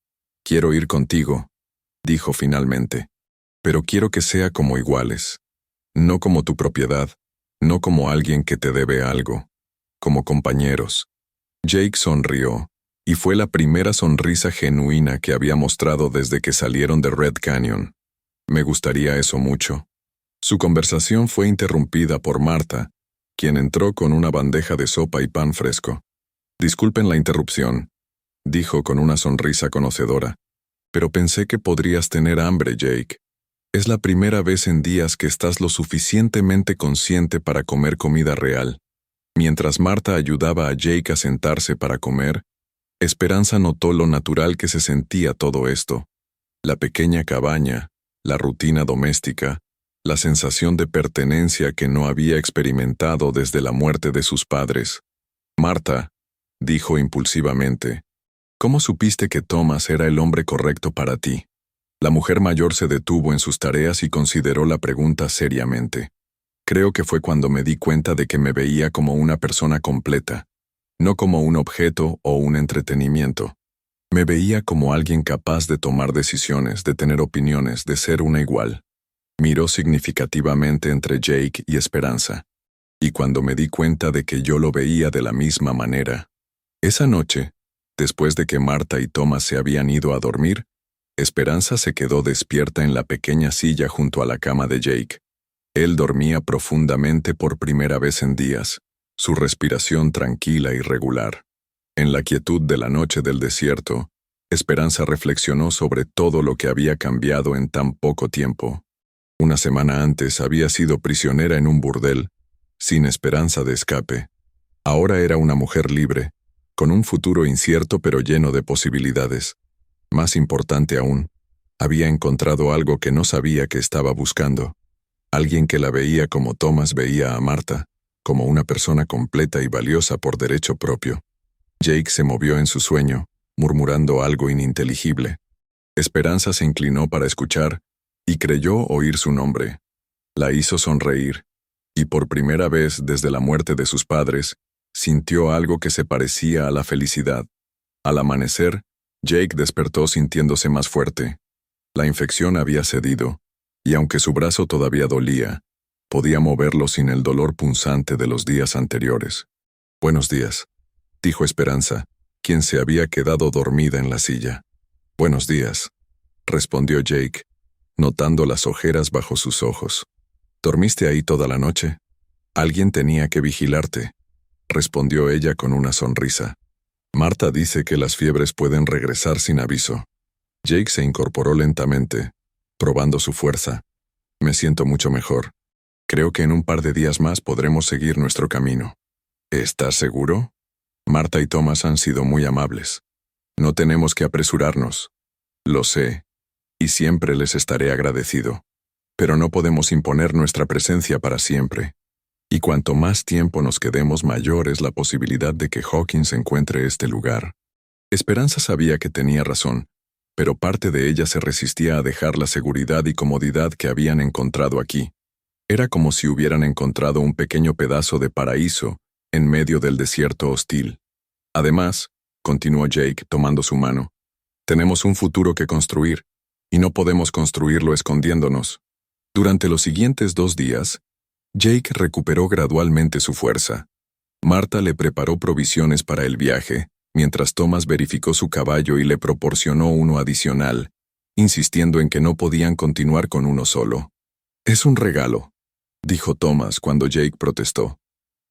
«Quiero ir contigo», dijo finalmente. «Pero quiero que sea como iguales. No como tu propiedad, no como alguien que te debe algo. Como compañeros». Jake sonrió, y fue la primera sonrisa genuina que había mostrado desde que salieron de Red Canyon. «Me gustaría eso mucho». Su conversación fue interrumpida por Marta, quien entró con una bandeja de sopa y pan fresco. «Disculpen la interrupción», dijo con una sonrisa conocedora, «pero pensé que podrías tener hambre, Jake. Es la primera vez en días que estás lo suficientemente consciente para comer comida real». Mientras Marta ayudaba a Jake a sentarse para comer, Esperanza notó lo natural que se sentía todo esto. La pequeña cabaña, la rutina doméstica, la sensación de pertenencia que no había experimentado desde la muerte de sus padres. «Marta», dijo impulsivamente, «¿cómo supiste que Thomas era el hombre correcto para ti?» La mujer mayor se detuvo en sus tareas y consideró la pregunta seriamente. «Creo que fue cuando me di cuenta de que me veía como una persona completa, no como un objeto o un entretenimiento. Me veía como alguien capaz de tomar decisiones, de tener opiniones, de ser una igual». Miró significativamente entre Jake y Esperanza. «Y cuando me di cuenta de que yo lo veía de la misma manera». Esa noche, después de que Marta y Thomas se habían ido a dormir, Esperanza se quedó despierta en la pequeña silla junto a la cama de Jake. Él dormía profundamente por primera vez en días, su respiración tranquila y regular. En la quietud de la noche del desierto, Esperanza reflexionó sobre todo lo que había cambiado en tan poco tiempo. Una semana antes había sido prisionera en un burdel, sin esperanza de escape. Ahora era una mujer libre, con un futuro incierto pero lleno de posibilidades. Más importante aún, había encontrado algo que no sabía que estaba buscando. Alguien que la veía como Thomas veía a Marta, como una persona completa y valiosa por derecho propio. Jake se movió en su sueño, murmurando algo ininteligible. Esperanza se inclinó para escuchar y creyó oír su nombre. La hizo sonreír, y por primera vez desde la muerte de sus padres, sintió algo que se parecía a la felicidad. Al amanecer, Jake despertó sintiéndose más fuerte. La infección había cedido, y aunque su brazo todavía dolía, podía moverlo sin el dolor punzante de los días anteriores. «Buenos días», dijo Esperanza, quien se había quedado dormida en la silla. «Buenos días», respondió Jake, notando las ojeras bajo sus ojos. «¿Dormiste ahí toda la noche?» «Alguien tenía que vigilarte», respondió ella con una sonrisa. «Marta dice que las fiebres pueden regresar sin aviso». Jake se incorporó lentamente, probando su fuerza. «Me siento mucho mejor. Creo que en un par de días más podremos seguir nuestro camino». «¿Estás seguro?» «Marta y Thomas han sido muy amables. No tenemos que apresurarnos». «Lo sé, y siempre les estaré agradecido. Pero no podemos imponer nuestra presencia para siempre. Y cuanto más tiempo nos quedemos, mayor es la posibilidad de que Hawkins encuentre este lugar». Esperanza sabía que tenía razón, pero parte de ella se resistía a dejar la seguridad y comodidad que habían encontrado aquí. Era como si hubieran encontrado un pequeño pedazo de paraíso en medio del desierto hostil. «Además», continuó Jake tomando su mano, «tenemos un futuro que construir, y no podemos construirlo escondiéndonos». Durante los siguientes 2 días, Jake recuperó gradualmente su fuerza. Marta le preparó provisiones para el viaje, mientras Thomas verificó su caballo y le proporcionó uno adicional, insistiendo en que no podían continuar con uno solo. «Es un regalo», dijo Thomas cuando Jake protestó.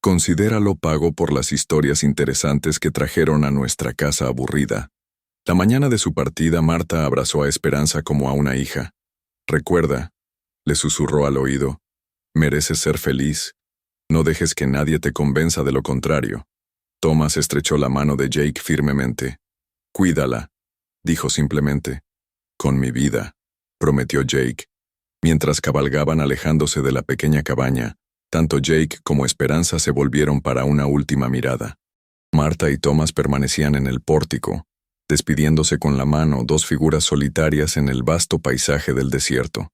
«Considéralo pago por las historias interesantes que trajeron a nuestra casa aburrida». La mañana de su partida, Marta abrazó a Esperanza como a una hija. «Recuerda», le susurró al oído, «mereces ser feliz. No dejes que nadie te convenza de lo contrario». Thomas estrechó la mano de Jake firmemente. «Cuídala», dijo simplemente. «Con mi vida», prometió Jake. Mientras cabalgaban alejándose de la pequeña cabaña, Tanto Jake como Esperanza se volvieron para una última mirada. Marta y Thomas permanecían en el pórtico, despidiéndose con la mano, dos figuras solitarias en el vasto paisaje del desierto.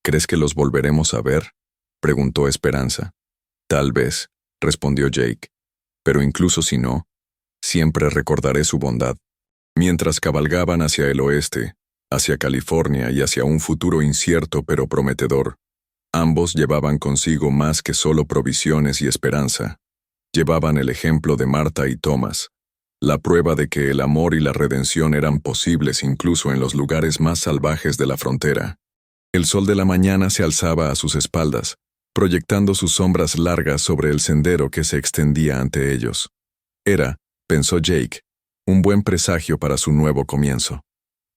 ¿Crees que los volveremos a ver?, preguntó Esperanza. Tal vez, respondió Jake. Pero incluso si no, siempre recordaré su bondad. Mientras cabalgaban hacia el oeste, hacia California y hacia un futuro incierto pero prometedor, ambos llevaban consigo más que solo provisiones y esperanza. Llevaban el ejemplo de Marta y Thomas, la prueba de que el amor y la redención eran posibles incluso en los lugares más salvajes de la frontera. El sol de la mañana se alzaba a sus espaldas, proyectando sus sombras largas sobre el sendero que se extendía ante ellos. Era, pensó Jake, un buen presagio para su nuevo comienzo.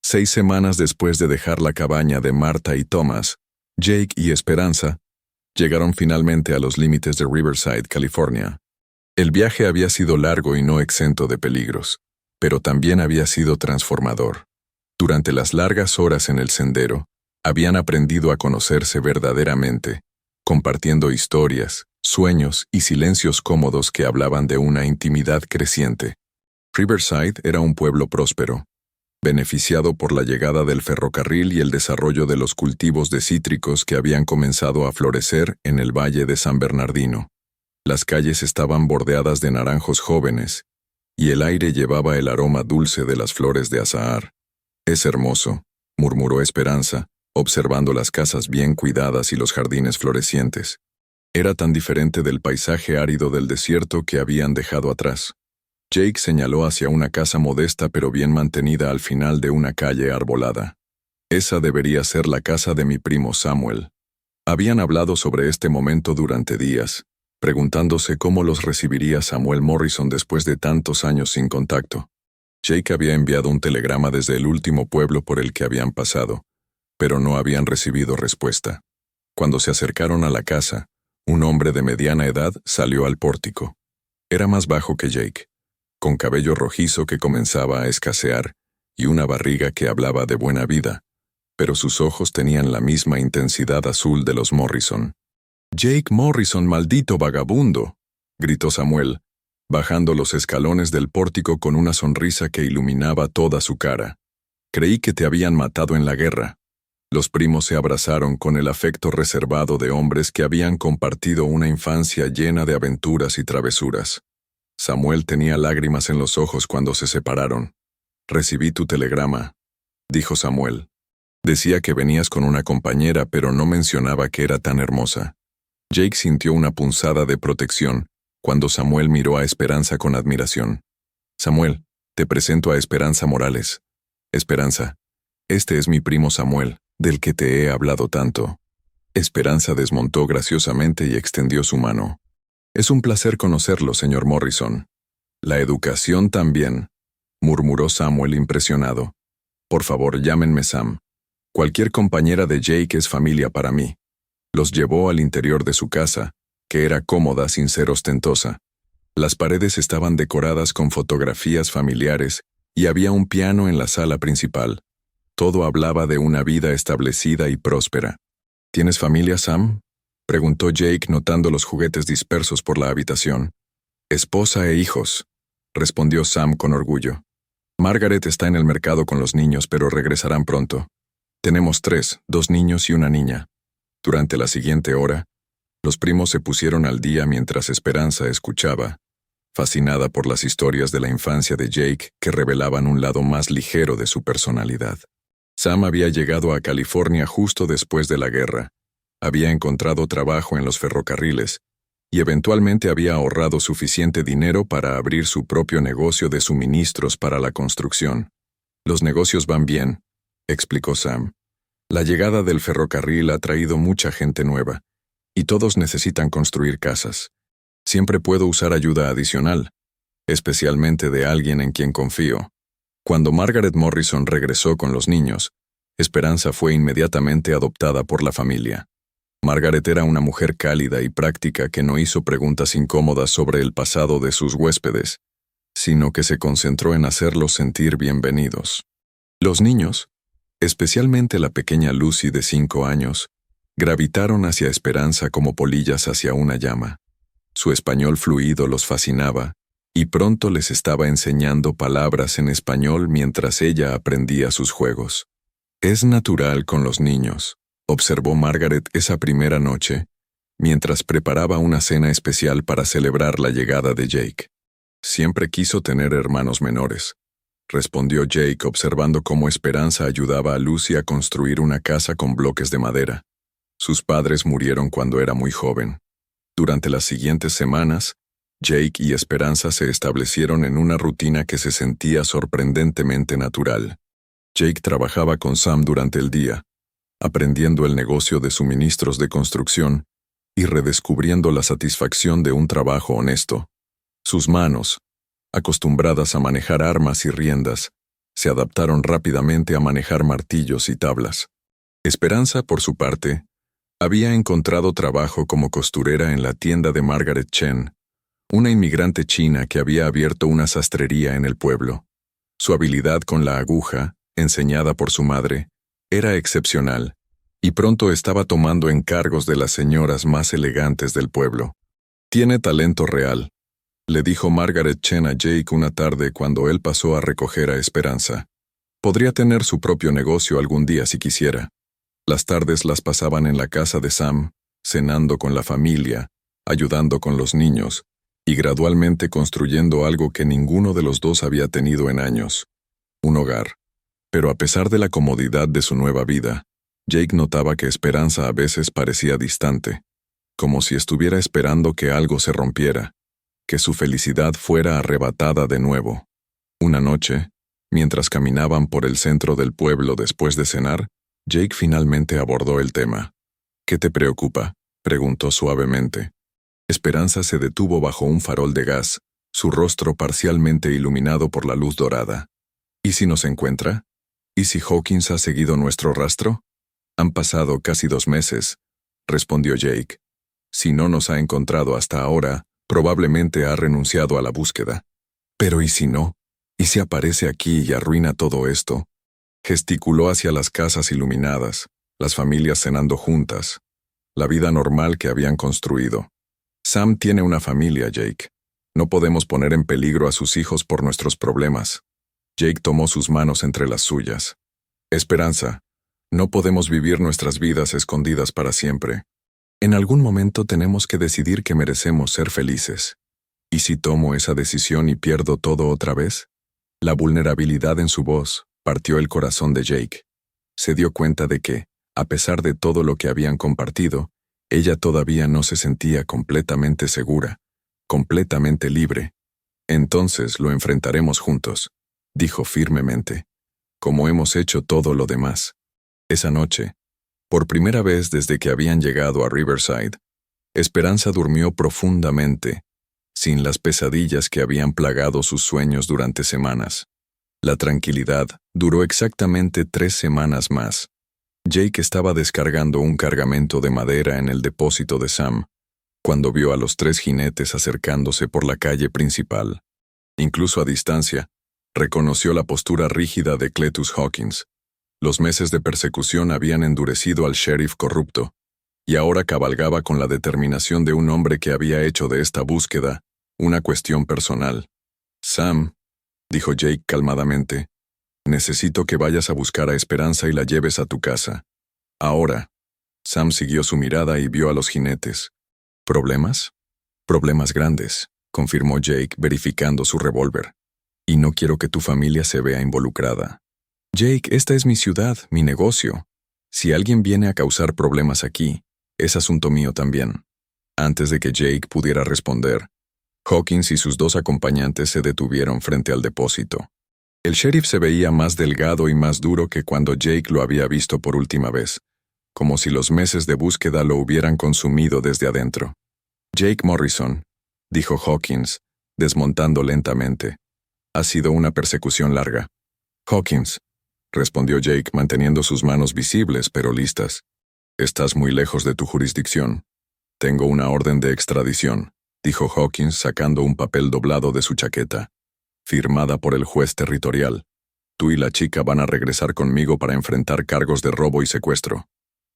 6 semanas después de dejar la cabaña de Marta y Thomas, Jake y Esperanza llegaron finalmente a los límites de Riverside, California. El viaje había sido largo y no exento de peligros, pero también había sido transformador. Durante las largas horas en el sendero, habían aprendido a conocerse verdaderamente, compartiendo historias, sueños y silencios cómodos que hablaban de una intimidad creciente. Riverside era un pueblo próspero, beneficiado por la llegada del ferrocarril y el desarrollo de los cultivos de cítricos que habían comenzado a florecer en el Valle de San Bernardino. Las calles estaban bordeadas de naranjos jóvenes, y el aire llevaba el aroma dulce de las flores de azahar. «Es hermoso», murmuró Esperanza, observando las casas bien cuidadas y los jardines florecientes. Era tan diferente del paisaje árido del desierto que habían dejado atrás. Jake señaló hacia una casa modesta pero bien mantenida al final de una calle arbolada. Esa debería ser la casa de mi primo Samuel. Habían hablado sobre este momento durante días, preguntándose cómo los recibiría Samuel Morrison después de tantos años sin contacto. Jake había enviado un telegrama desde el último pueblo por el que habían pasado, pero no habían recibido respuesta. Cuando se acercaron a la casa, un hombre de mediana edad salió al pórtico. Era más bajo que Jake, con cabello rojizo que comenzaba a escasear y una barriga que hablaba de buena vida, pero sus ojos tenían la misma intensidad azul de los Morrison. «Jake Morrison, maldito vagabundo», gritó Samuel, bajando los escalones del pórtico con una sonrisa que iluminaba toda su cara. «Creí que te habían matado en la guerra». Los primos se abrazaron con el afecto reservado de hombres que habían compartido una infancia llena de aventuras y travesuras. Samuel tenía lágrimas en los ojos cuando se separaron. «Recibí tu telegrama», dijo Samuel. «Decía que venías con una compañera, pero no mencionaba que era tan hermosa». Jake sintió una punzada de protección cuando Samuel miró a Esperanza con admiración. «Samuel, te presento a Esperanza Morales». «Esperanza, este es mi primo Samuel, del que te he hablado tanto». Esperanza desmontó graciosamente y extendió su mano. «Es un placer conocerlo, señor Morrison». «La educación también», murmuró Samuel impresionado. «Por favor, llámenme Sam. Cualquier compañera de Jake es familia para mí». Los llevó al interior de su casa, que era cómoda sin ser ostentosa. Las paredes estaban decoradas con fotografías familiares y había un piano en la sala principal. Todo hablaba de una vida establecida y próspera. «¿Tienes familia, Sam?», preguntó Jake notando los juguetes dispersos por la habitación. «Esposa e hijos», respondió Sam con orgullo. «Margaret está en el mercado con los niños, pero regresarán pronto. Tenemos 3, 2 niños y una niña». Durante la siguiente hora, los primos se pusieron al día mientras Esperanza escuchaba, fascinada por las historias de la infancia de Jake que revelaban un lado más ligero de su personalidad. Sam había llegado a California justo después de la guerra, había encontrado trabajo en los ferrocarriles y eventualmente había ahorrado suficiente dinero para abrir su propio negocio de suministros para la construcción. «Los negocios van bien», explicó Sam. «La llegada del ferrocarril ha traído mucha gente nueva, y todos necesitan construir casas. Siempre puedo usar ayuda adicional, especialmente de alguien en quien confío». Cuando Margaret Morrison regresó con los niños, Esperanza fue inmediatamente adoptada por la familia. Margaret era una mujer cálida y práctica que no hizo preguntas incómodas sobre el pasado de sus huéspedes, sino que se concentró en hacerlos sentir bienvenidos. Los niños, especialmente la pequeña Lucy de 5 años, Gravitaron hacia Esperanza como polillas hacia una llama. Su español fluido los fascinaba, y pronto les estaba enseñando palabras en español mientras ella aprendía sus juegos. «Es natural con los niños», observó Margaret esa primera noche, mientras preparaba una cena especial para celebrar la llegada de Jake. «Siempre quiso tener hermanos menores», respondió Jake observando cómo Esperanza ayudaba a Lucy a construir una casa con bloques de madera. Sus padres murieron cuando era muy joven. Durante las siguientes semanas, Jake y Esperanza se establecieron en una rutina que se sentía sorprendentemente natural. Jake trabajaba con Sam durante el día, aprendiendo el negocio de suministros de construcción y redescubriendo la satisfacción de un trabajo honesto. Sus manos, acostumbradas a manejar armas y riendas, se adaptaron rápidamente a manejar martillos y tablas. Esperanza, por su parte, había encontrado trabajo como costurera en la tienda de Margaret Chen, una inmigrante china que había abierto una sastrería en el pueblo. Su habilidad con la aguja, enseñada por su madre, era excepcional, y pronto estaba tomando encargos de las señoras más elegantes del pueblo. «Tiene talento real», le dijo Margaret Chen a Jake una tarde cuando él pasó a recoger a Esperanza. «Podría tener su propio negocio algún día si quisiera». Las tardes las pasaban en la casa de Sam, cenando con la familia, ayudando con los niños, y gradualmente construyendo algo que ninguno de los dos había tenido en años: un hogar. Pero a pesar de la comodidad de su nueva vida, Jake notaba que Esperanza a veces parecía distante, como si estuviera esperando que algo se rompiera, que su felicidad fuera arrebatada de nuevo. Una noche, mientras caminaban por el centro del pueblo después de cenar, Jake finalmente abordó el tema. «¿Qué te preocupa?», preguntó suavemente. Esperanza se detuvo bajo un farol de gas, su rostro parcialmente iluminado por la luz dorada. «¿Y si nos encuentra? ¿Y si Hawkins ha seguido nuestro rastro?» «Han pasado casi 2 meses», respondió Jake. «Si no nos ha encontrado hasta ahora, probablemente ha renunciado a la búsqueda». «Pero ¿y si no? ¿Y si aparece aquí y arruina todo esto?» Gesticuló hacia las casas iluminadas, las familias cenando juntas, la vida normal que habían construido. «Sam tiene una familia, Jake. No podemos poner en peligro a sus hijos por nuestros problemas». Jake tomó sus manos entre las suyas. «Esperanza, no podemos vivir nuestras vidas escondidas para siempre. En algún momento tenemos que decidir que merecemos ser felices. ¿Y si tomo esa decisión y pierdo todo otra vez?» La vulnerabilidad en su voz partió el corazón de Jake. Se dio cuenta de que, a pesar de todo lo que habían compartido, ella todavía no se sentía completamente segura, completamente libre. «Entonces lo enfrentaremos juntos», dijo firmemente, «como hemos hecho todo lo demás». Esa noche, por primera vez desde que habían llegado a Riverside, Esperanza durmió profundamente, sin las pesadillas que habían plagado sus sueños durante semanas. La tranquilidad duró exactamente 3 semanas más. Jake estaba descargando un cargamento de madera en el depósito de Sam, cuando vio a los 3 jinetes acercándose por la calle principal. Incluso a distancia, reconoció la postura rígida de Cletus Hawkins. Los meses de persecución habían endurecido al sheriff corrupto, y ahora cabalgaba con la determinación de un hombre que había hecho de esta búsqueda una cuestión personal. «Sam», dijo Jake calmadamente, «necesito que vayas a buscar a Esperanza y la lleves a tu casa. Ahora». Sam siguió su mirada y vio a los jinetes. «¿Problemas?» «Problemas grandes», confirmó Jake verificando su revólver. «Y no quiero que tu familia se vea involucrada». «Jake, esta es mi ciudad, mi negocio. Si alguien viene a causar problemas aquí, es asunto mío también». Antes de que Jake pudiera responder, Hawkins y sus 2 acompañantes se detuvieron frente al depósito. El sheriff se veía más delgado y más duro que cuando Jake lo había visto por última vez, como si los meses de búsqueda lo hubieran consumido desde adentro. «Jake Morrison», dijo Hawkins, desmontando lentamente. «Ha sido una persecución larga». «Hawkins», respondió Jake manteniendo sus manos visibles pero listas. «Estás muy lejos de tu jurisdicción. Tengo una orden de extradición», dijo Hawkins sacando un papel doblado de su chaqueta. «Firmada por el juez territorial. Tú y la chica van a regresar conmigo para enfrentar cargos de robo y secuestro».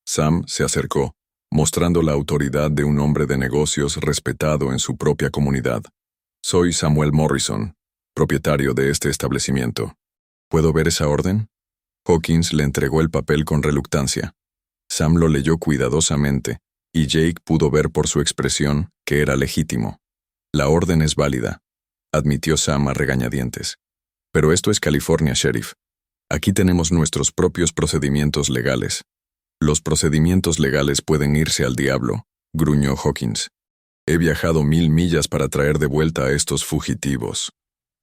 Sam se acercó, mostrando la autoridad de un hombre de negocios respetado en su propia comunidad. Soy Samuel Morrison, propietario de este establecimiento. ¿Puedo ver esa orden? Hawkins le entregó el papel con reluctancia. Sam lo leyó cuidadosamente, y Jake pudo ver por su expresión que era legítimo. La orden es válida, admitió Sam a regañadientes. Pero esto es California, Sheriff. Aquí tenemos nuestros propios procedimientos legales. Los procedimientos legales pueden irse al diablo, gruñó Hawkins. He viajado 1000 millas para traer de vuelta a estos fugitivos.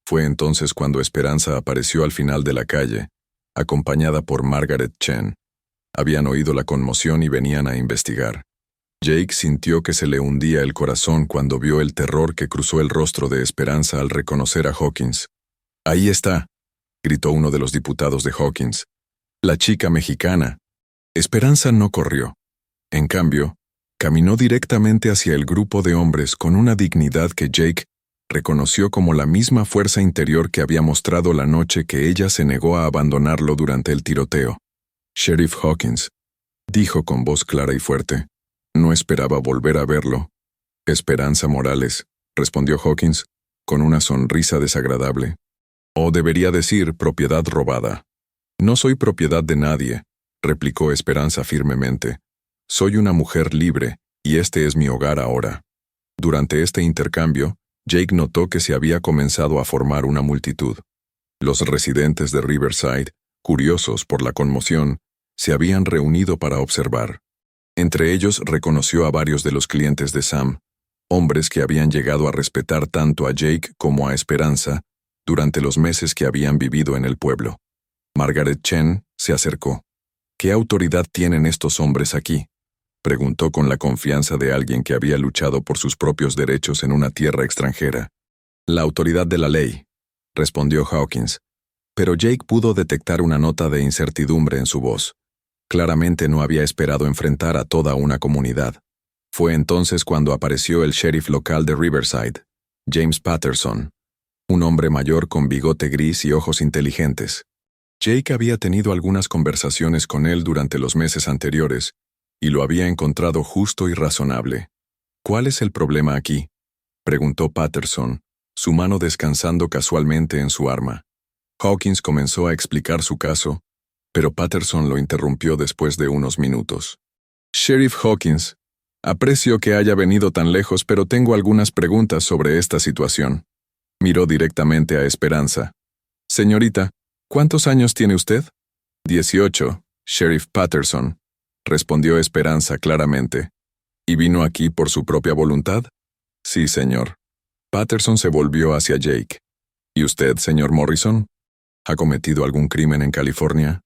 Fue entonces cuando Esperanza apareció al final de la calle, acompañada por Margaret Chen. Habían oído la conmoción y venían a investigar. Jake sintió que se le hundía el corazón cuando vio el terror que cruzó el rostro de Esperanza al reconocer a Hawkins. «Ahí está», gritó uno de los diputados de Hawkins. «La chica mexicana». Esperanza no corrió. En cambio, caminó directamente hacia el grupo de hombres con una dignidad que Jake reconoció como la misma fuerza interior que había mostrado la noche que ella se negó a abandonarlo durante el tiroteo. «Sheriff Hawkins», dijo con voz clara y fuerte. «No esperaba volver a verlo». «Esperanza Morales», respondió Hawkins, con una sonrisa desagradable. «O debería decir propiedad robada». «No soy propiedad de nadie», replicó Esperanza firmemente. «Soy una mujer libre, y este es mi hogar ahora». Durante este intercambio, Jake notó que se había comenzado a formar una multitud. Los residentes de Riverside, curiosos por la conmoción, se habían reunido para observar. Entre ellos reconoció a varios de los clientes de Sam, hombres que habían llegado a respetar tanto a Jake como a Esperanza durante los meses que habían vivido en el pueblo. Margaret Chen se acercó. «¿Qué autoridad tienen estos hombres aquí?», preguntó con la confianza de alguien que había luchado por sus propios derechos en una tierra extranjera. «La autoridad de la ley», respondió Hawkins, pero Jake pudo detectar una nota de incertidumbre en su voz. Claramente no había esperado enfrentar a toda una comunidad. Fue entonces cuando apareció el sheriff local de Riverside, James Patterson, un hombre mayor con bigote gris y ojos inteligentes. Jake había tenido algunas conversaciones con él durante los meses anteriores, y lo había encontrado justo y razonable. «¿Cuál es el problema aquí?», preguntó Patterson, su mano descansando casualmente en su arma. Hawkins comenzó a explicar su caso, pero Patterson lo interrumpió después de unos minutos. «Sheriff Hawkins, aprecio que haya venido tan lejos, pero tengo algunas preguntas sobre esta situación». Miró directamente a Esperanza. «Señorita, ¿cuántos años tiene usted?» 18, Sheriff Patterson, respondió Esperanza claramente. «¿Y vino aquí por su propia voluntad?» «Sí, señor». Patterson se volvió hacia Jake. «¿Y usted, señor Morrison? ¿Ha cometido algún crimen en California?»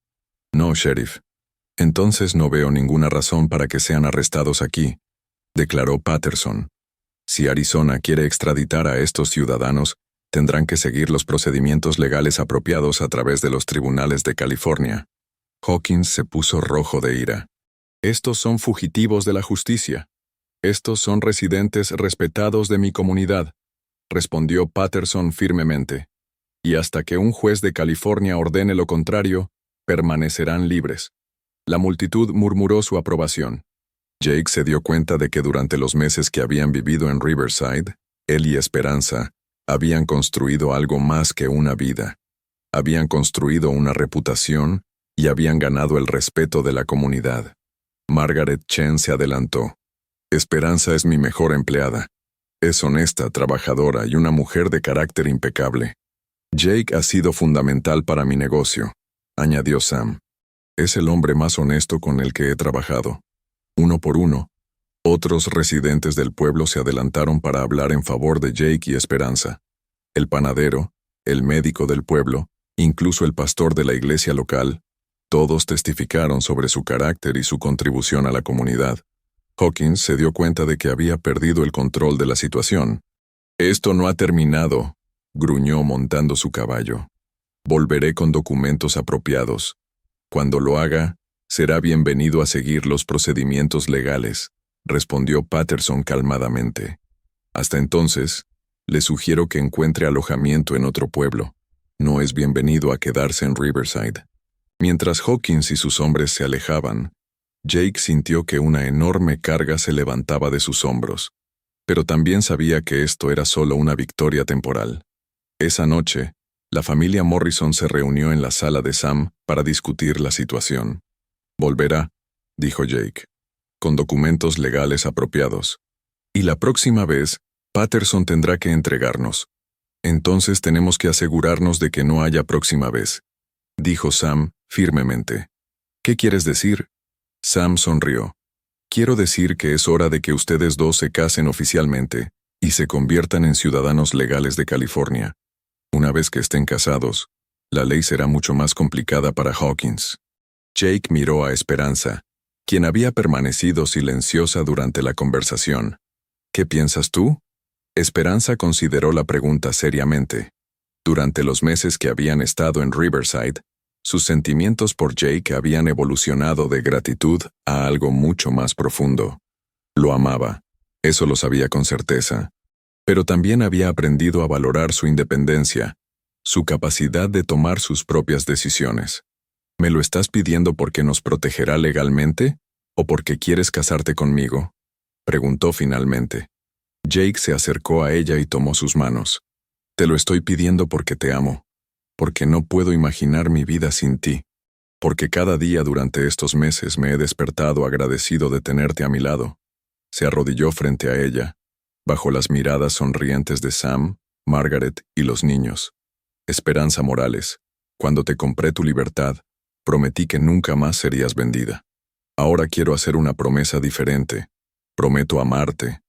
«No, sheriff». «Entonces no veo ninguna razón para que sean arrestados aquí», declaró Patterson. «Si Arizona quiere extraditar a estos ciudadanos, tendrán que seguir los procedimientos legales apropiados a través de los tribunales de California». Hawkins se puso rojo de ira. «Estos son fugitivos de la justicia. Estos son residentes respetados de mi comunidad», respondió Patterson firmemente. «Y hasta que un juez de California ordene lo contrario, permanecerán libres». La multitud murmuró su aprobación. Jake se dio cuenta de que durante los meses que habían vivido en Riverside, él y Esperanza habían construido algo más que una vida. Habían construido una reputación y habían ganado el respeto de la comunidad. Margaret Chen se adelantó. «Esperanza es mi mejor empleada. Es honesta, trabajadora y una mujer de carácter impecable. Jake ha sido fundamental para mi negocio», añadió Sam. «Es el hombre más honesto con el que he trabajado». Uno por uno, otros residentes del pueblo se adelantaron para hablar en favor de Jake y Esperanza. El panadero, el médico del pueblo, incluso el pastor de la iglesia local, todos testificaron sobre su carácter y su contribución a la comunidad. Hawkins se dio cuenta de que había perdido el control de la situación. «Esto no ha terminado», gruñó montando su caballo. «Volveré con documentos apropiados. Cuando lo haga, será bienvenido a seguir los procedimientos legales», respondió Patterson calmadamente. «Hasta entonces, le sugiero que encuentre alojamiento en otro pueblo. No es bienvenido a quedarse en Riverside». Mientras Hawkins y sus hombres se alejaban, Jake sintió que una enorme carga se levantaba de sus hombros, pero también sabía que esto era solo una victoria temporal. Esa noche, la familia Morrison se reunió en la sala de Sam para discutir la situación. «Volverá», dijo Jake, «con documentos legales apropiados. Y la próxima vez, Patterson tendrá que entregarnos. Entonces tenemos que asegurarnos de que no haya próxima vez», dijo Sam firmemente. «¿Qué quieres decir?». Sam sonrió. «Quiero decir que es hora de que ustedes dos se casen oficialmente y se conviertan en ciudadanos legales de California. Una vez que estén casados, la ley será mucho más complicada para Hawkins». Jake miró a Esperanza, quien había permanecido silenciosa durante la conversación. «¿Qué piensas tú?». Esperanza consideró la pregunta seriamente. Durante los meses que habían estado en Riverside, sus sentimientos por Jake habían evolucionado de gratitud a algo mucho más profundo. Lo amaba, eso lo sabía con certeza. Pero también había aprendido a valorar su independencia, su capacidad de tomar sus propias decisiones. «¿Me lo estás pidiendo porque nos protegerá legalmente o porque quieres casarte conmigo?», preguntó finalmente. Jake se acercó a ella y tomó sus manos. «Te lo estoy pidiendo porque te amo, porque no puedo imaginar mi vida sin ti, porque cada día durante estos meses me he despertado agradecido de tenerte a mi lado». Se arrodilló frente a ella, bajo las miradas sonrientes de Sam, Margaret y los niños. «Esperanza Morales, cuando te compré tu libertad, prometí que nunca más serías vendida. Ahora quiero hacer una promesa diferente. Prometo amarte,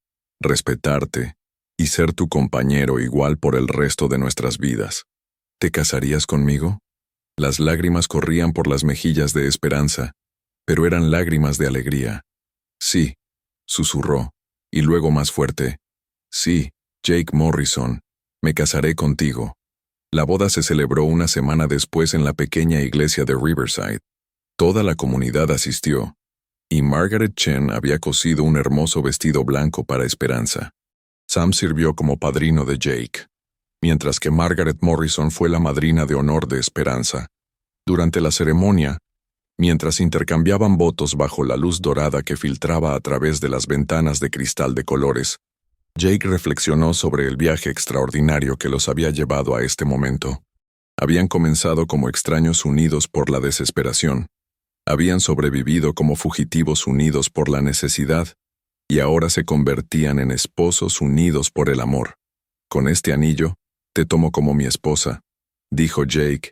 respetarte y ser tu compañero igual por el resto de nuestras vidas. ¿Te casarías conmigo?». Las lágrimas corrían por las mejillas de Esperanza, pero eran lágrimas de alegría. «Sí», susurró, y luego más fuerte. «Sí, Jake Morrison, me casaré contigo». La boda se celebró una semana después en la pequeña iglesia de Riverside. Toda la comunidad asistió, y Margaret Chen había cosido un hermoso vestido blanco para Esperanza. Sam sirvió como padrino de Jake, mientras que Margaret Morrison fue la madrina de honor de Esperanza. Durante la ceremonia, mientras intercambiaban votos bajo la luz dorada que filtraba a través de las ventanas de cristal de colores, Jake reflexionó sobre el viaje extraordinario que los había llevado a este momento. Habían comenzado como extraños unidos por la desesperación. Habían sobrevivido como fugitivos unidos por la necesidad, y ahora se convertían en esposos unidos por el amor. «Con este anillo, te tomo como mi esposa», dijo Jake,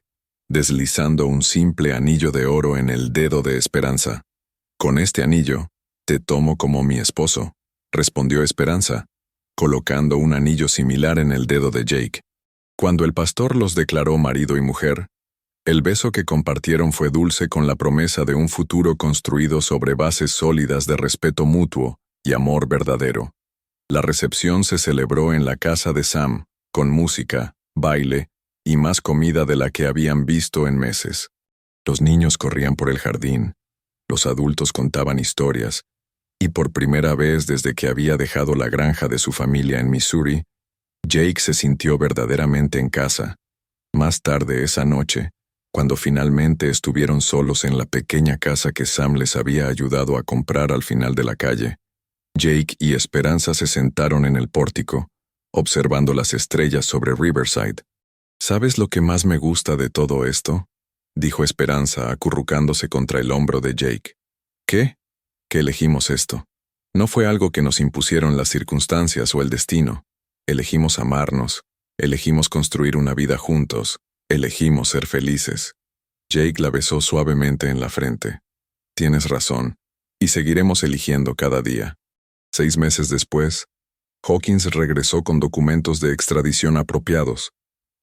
deslizando un simple anillo de oro en el dedo de Esperanza. «Con este anillo, te tomo como mi esposo», respondió Esperanza, colocando un anillo similar en el dedo de Jake. Cuando el pastor los declaró marido y mujer, el beso que compartieron fue dulce con la promesa de un futuro construido sobre bases sólidas de respeto mutuo y amor verdadero. La recepción se celebró en la casa de Sam, con música, baile y más comida de la que habían visto en meses. Los niños corrían por el jardín, los adultos contaban historias, y por primera vez desde que había dejado la granja de su familia en Missouri, Jake se sintió verdaderamente en casa. Más tarde esa noche, cuando finalmente estuvieron solos en la pequeña casa que Sam les había ayudado a comprar al final de la calle, Jake y Esperanza se sentaron en el pórtico, observando las estrellas sobre Riverside. «¿Sabes lo que más me gusta de todo esto?», dijo Esperanza acurrucándose contra el hombro de Jake. «¿Qué?». «Que elegimos esto. No fue algo que nos impusieron las circunstancias o el destino. Elegimos amarnos, elegimos construir una vida juntos, elegimos ser felices». Jake la besó suavemente en la frente. «Tienes razón, y seguiremos eligiendo cada día». 6 meses después, Hawkins regresó con documentos de extradición apropiados,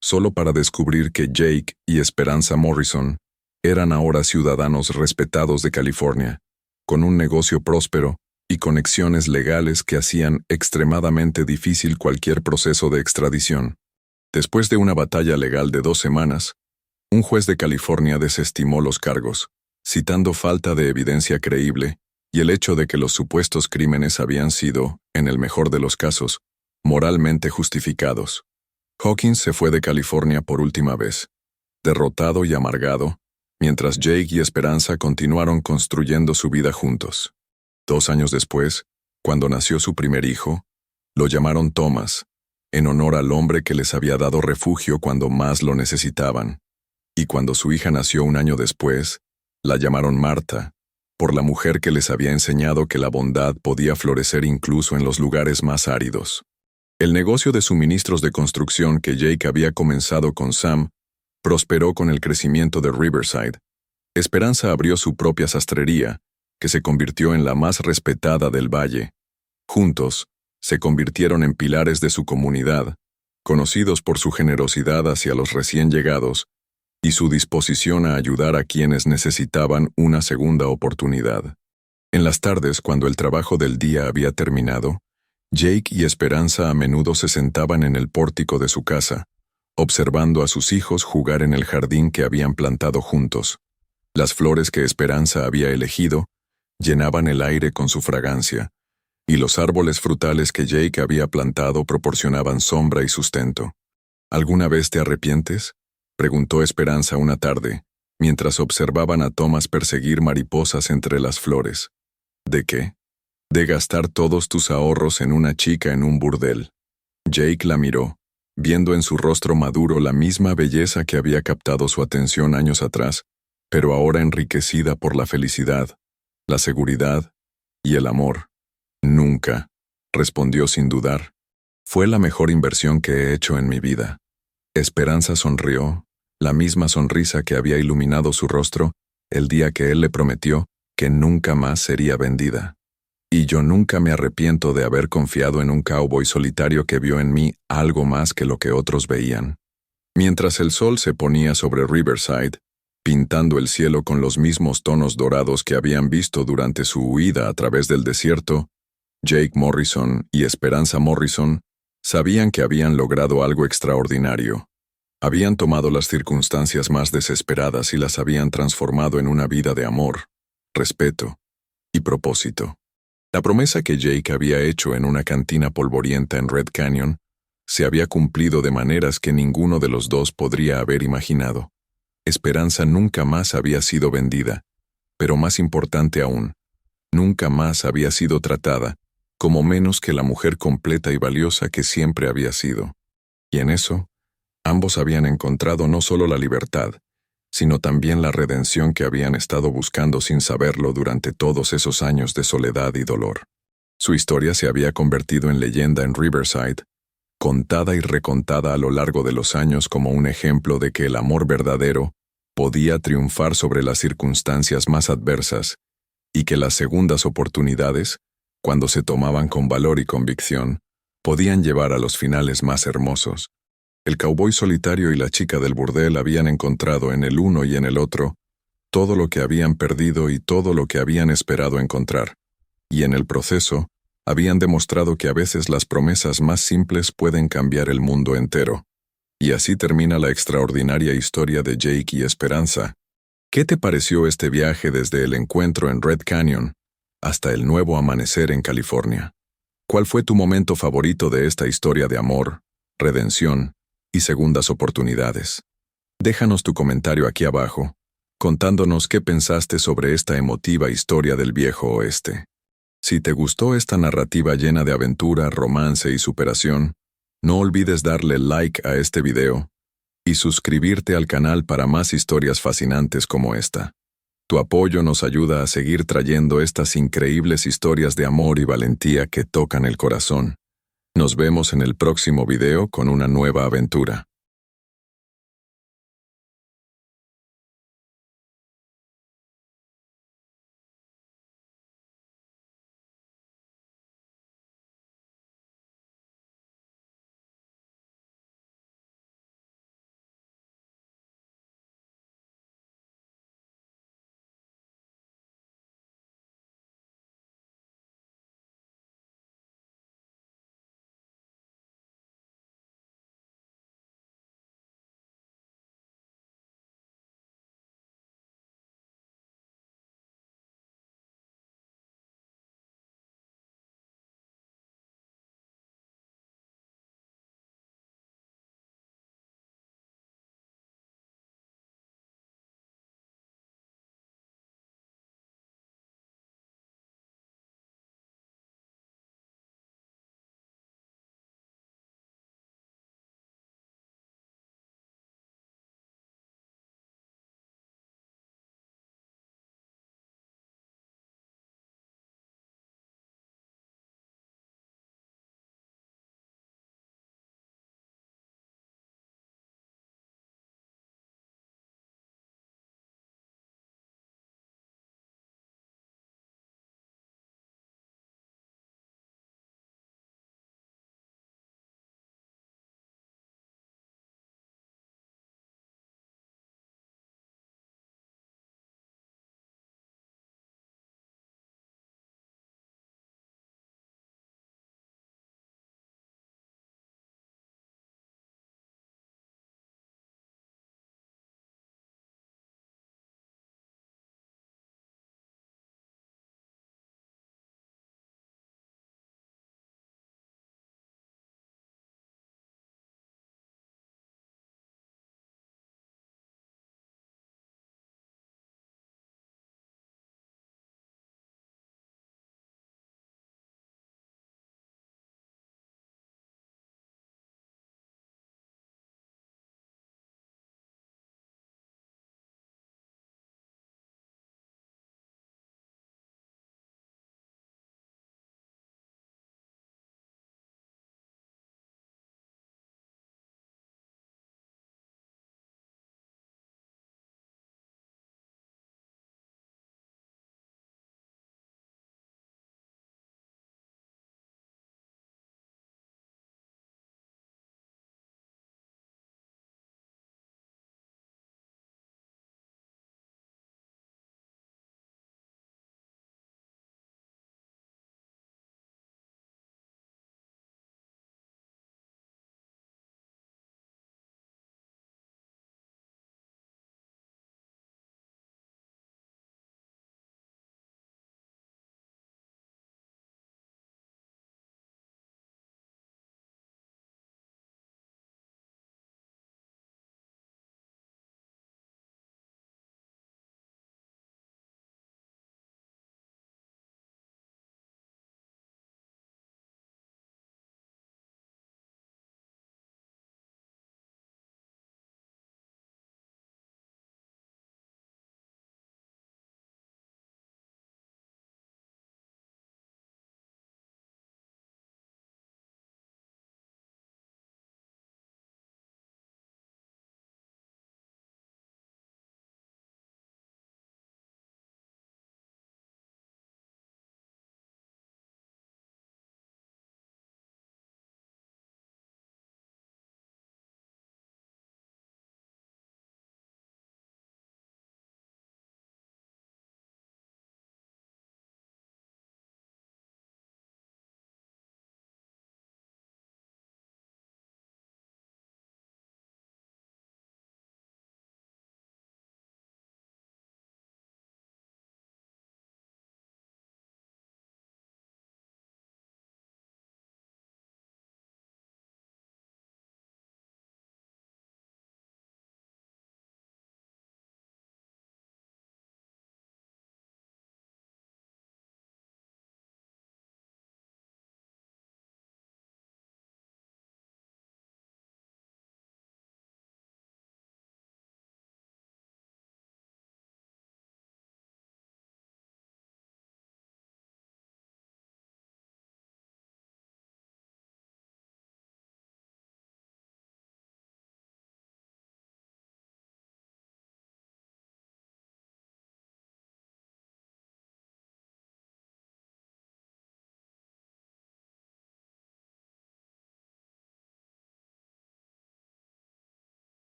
solo para descubrir que Jake y Esperanza Morrison eran ahora ciudadanos respetados de California, con un negocio próspero y conexiones legales que hacían extremadamente difícil cualquier proceso de extradición. Después de una batalla legal de 2 semanas, un juez de California desestimó los cargos, citando falta de evidencia creíble y el hecho de que los supuestos crímenes habían sido, en el mejor de los casos, moralmente justificados. Hawkins se fue de California por última vez. Derrotado y amargado, mientras Jake y Esperanza continuaron construyendo su vida juntos. 2 años después, cuando nació su primer hijo, lo llamaron Thomas, en honor al hombre que les había dado refugio cuando más lo necesitaban. Y cuando su hija nació 1 año después, la llamaron Marta, por la mujer que les había enseñado que la bondad podía florecer incluso en los lugares más áridos. El negocio de suministros de construcción que Jake había comenzado con Sam prosperó con el crecimiento de Riverside. Esperanza abrió su propia sastrería, que se convirtió en la más respetada del valle. Juntos, se convirtieron en pilares de su comunidad, conocidos por su generosidad hacia los recién llegados y su disposición a ayudar a quienes necesitaban una segunda oportunidad. En las tardes, cuando el trabajo del día había terminado, Jake y Esperanza a menudo se sentaban en el pórtico de su casa, observando a sus hijos jugar en el jardín que habían plantado juntos. Las flores que Esperanza había elegido llenaban el aire con su fragancia, y los árboles frutales que Jake había plantado proporcionaban sombra y sustento. ¿Alguna vez te arrepientes?, preguntó Esperanza una tarde, mientras observaban a Thomas perseguir mariposas entre las flores. ¿De qué? De gastar todos tus ahorros en una chica en un burdel. Jake la miró, viendo en su rostro maduro la misma belleza que había captado su atención años atrás, pero ahora enriquecida por la felicidad, la seguridad y el amor. Nunca, respondió sin dudar. Fue la mejor inversión que he hecho en mi vida. Esperanza sonrió, la misma sonrisa que había iluminado su rostro el día que él le prometió que nunca más sería vendida. Y yo nunca me arrepiento de haber confiado en un cowboy solitario que vio en mí algo más que lo que otros veían. Mientras el sol se ponía sobre Riverside, pintando el cielo con los mismos tonos dorados que habían visto durante su huida a través del desierto, Jake Morrison y Esperanza Morrison sabían que habían logrado algo extraordinario. Habían tomado las circunstancias más desesperadas y las habían transformado en una vida de amor, respeto y propósito. La promesa que Jake había hecho en una cantina polvorienta en Red Canyon se había cumplido de maneras que ninguno de los dos podría haber imaginado. Esperanza nunca más había sido vendida, pero más importante aún, nunca más había sido tratada como menos que la mujer completa y valiosa que siempre había sido. Y en eso, ambos habían encontrado no solo la libertad, sino también la redención que habían estado buscando sin saberlo durante todos esos años de soledad y dolor. Su historia se había convertido en leyenda en Riverside, contada y recontada a lo largo de los años como un ejemplo de que el amor verdadero podía triunfar sobre las circunstancias más adversas y que las segundas oportunidades, cuando se tomaban con valor y convicción, podían llevar a los finales más hermosos. El cowboy solitario y la chica del burdel habían encontrado en el uno y en el otro todo lo que habían perdido y todo lo que habían esperado encontrar, y en el proceso habían demostrado que a veces las promesas más simples pueden cambiar el mundo entero. Y así termina la extraordinaria historia de Jake y Esperanza. ¿Qué te pareció este viaje desde el encuentro en Red Canyon hasta el nuevo amanecer en California? ¿Cuál fue tu momento favorito de esta historia de amor, redención y segundas oportunidades? Déjanos tu comentario aquí abajo, contándonos qué pensaste sobre esta emotiva historia del viejo oeste. Si te gustó esta narrativa llena de aventura, romance y superación, no olvides darle like a este video y suscribirte al canal para más historias fascinantes como esta. Tu apoyo nos ayuda a seguir trayendo estas increíbles historias de amor y valentía que tocan el corazón. Nos vemos en el próximo video con una nueva aventura.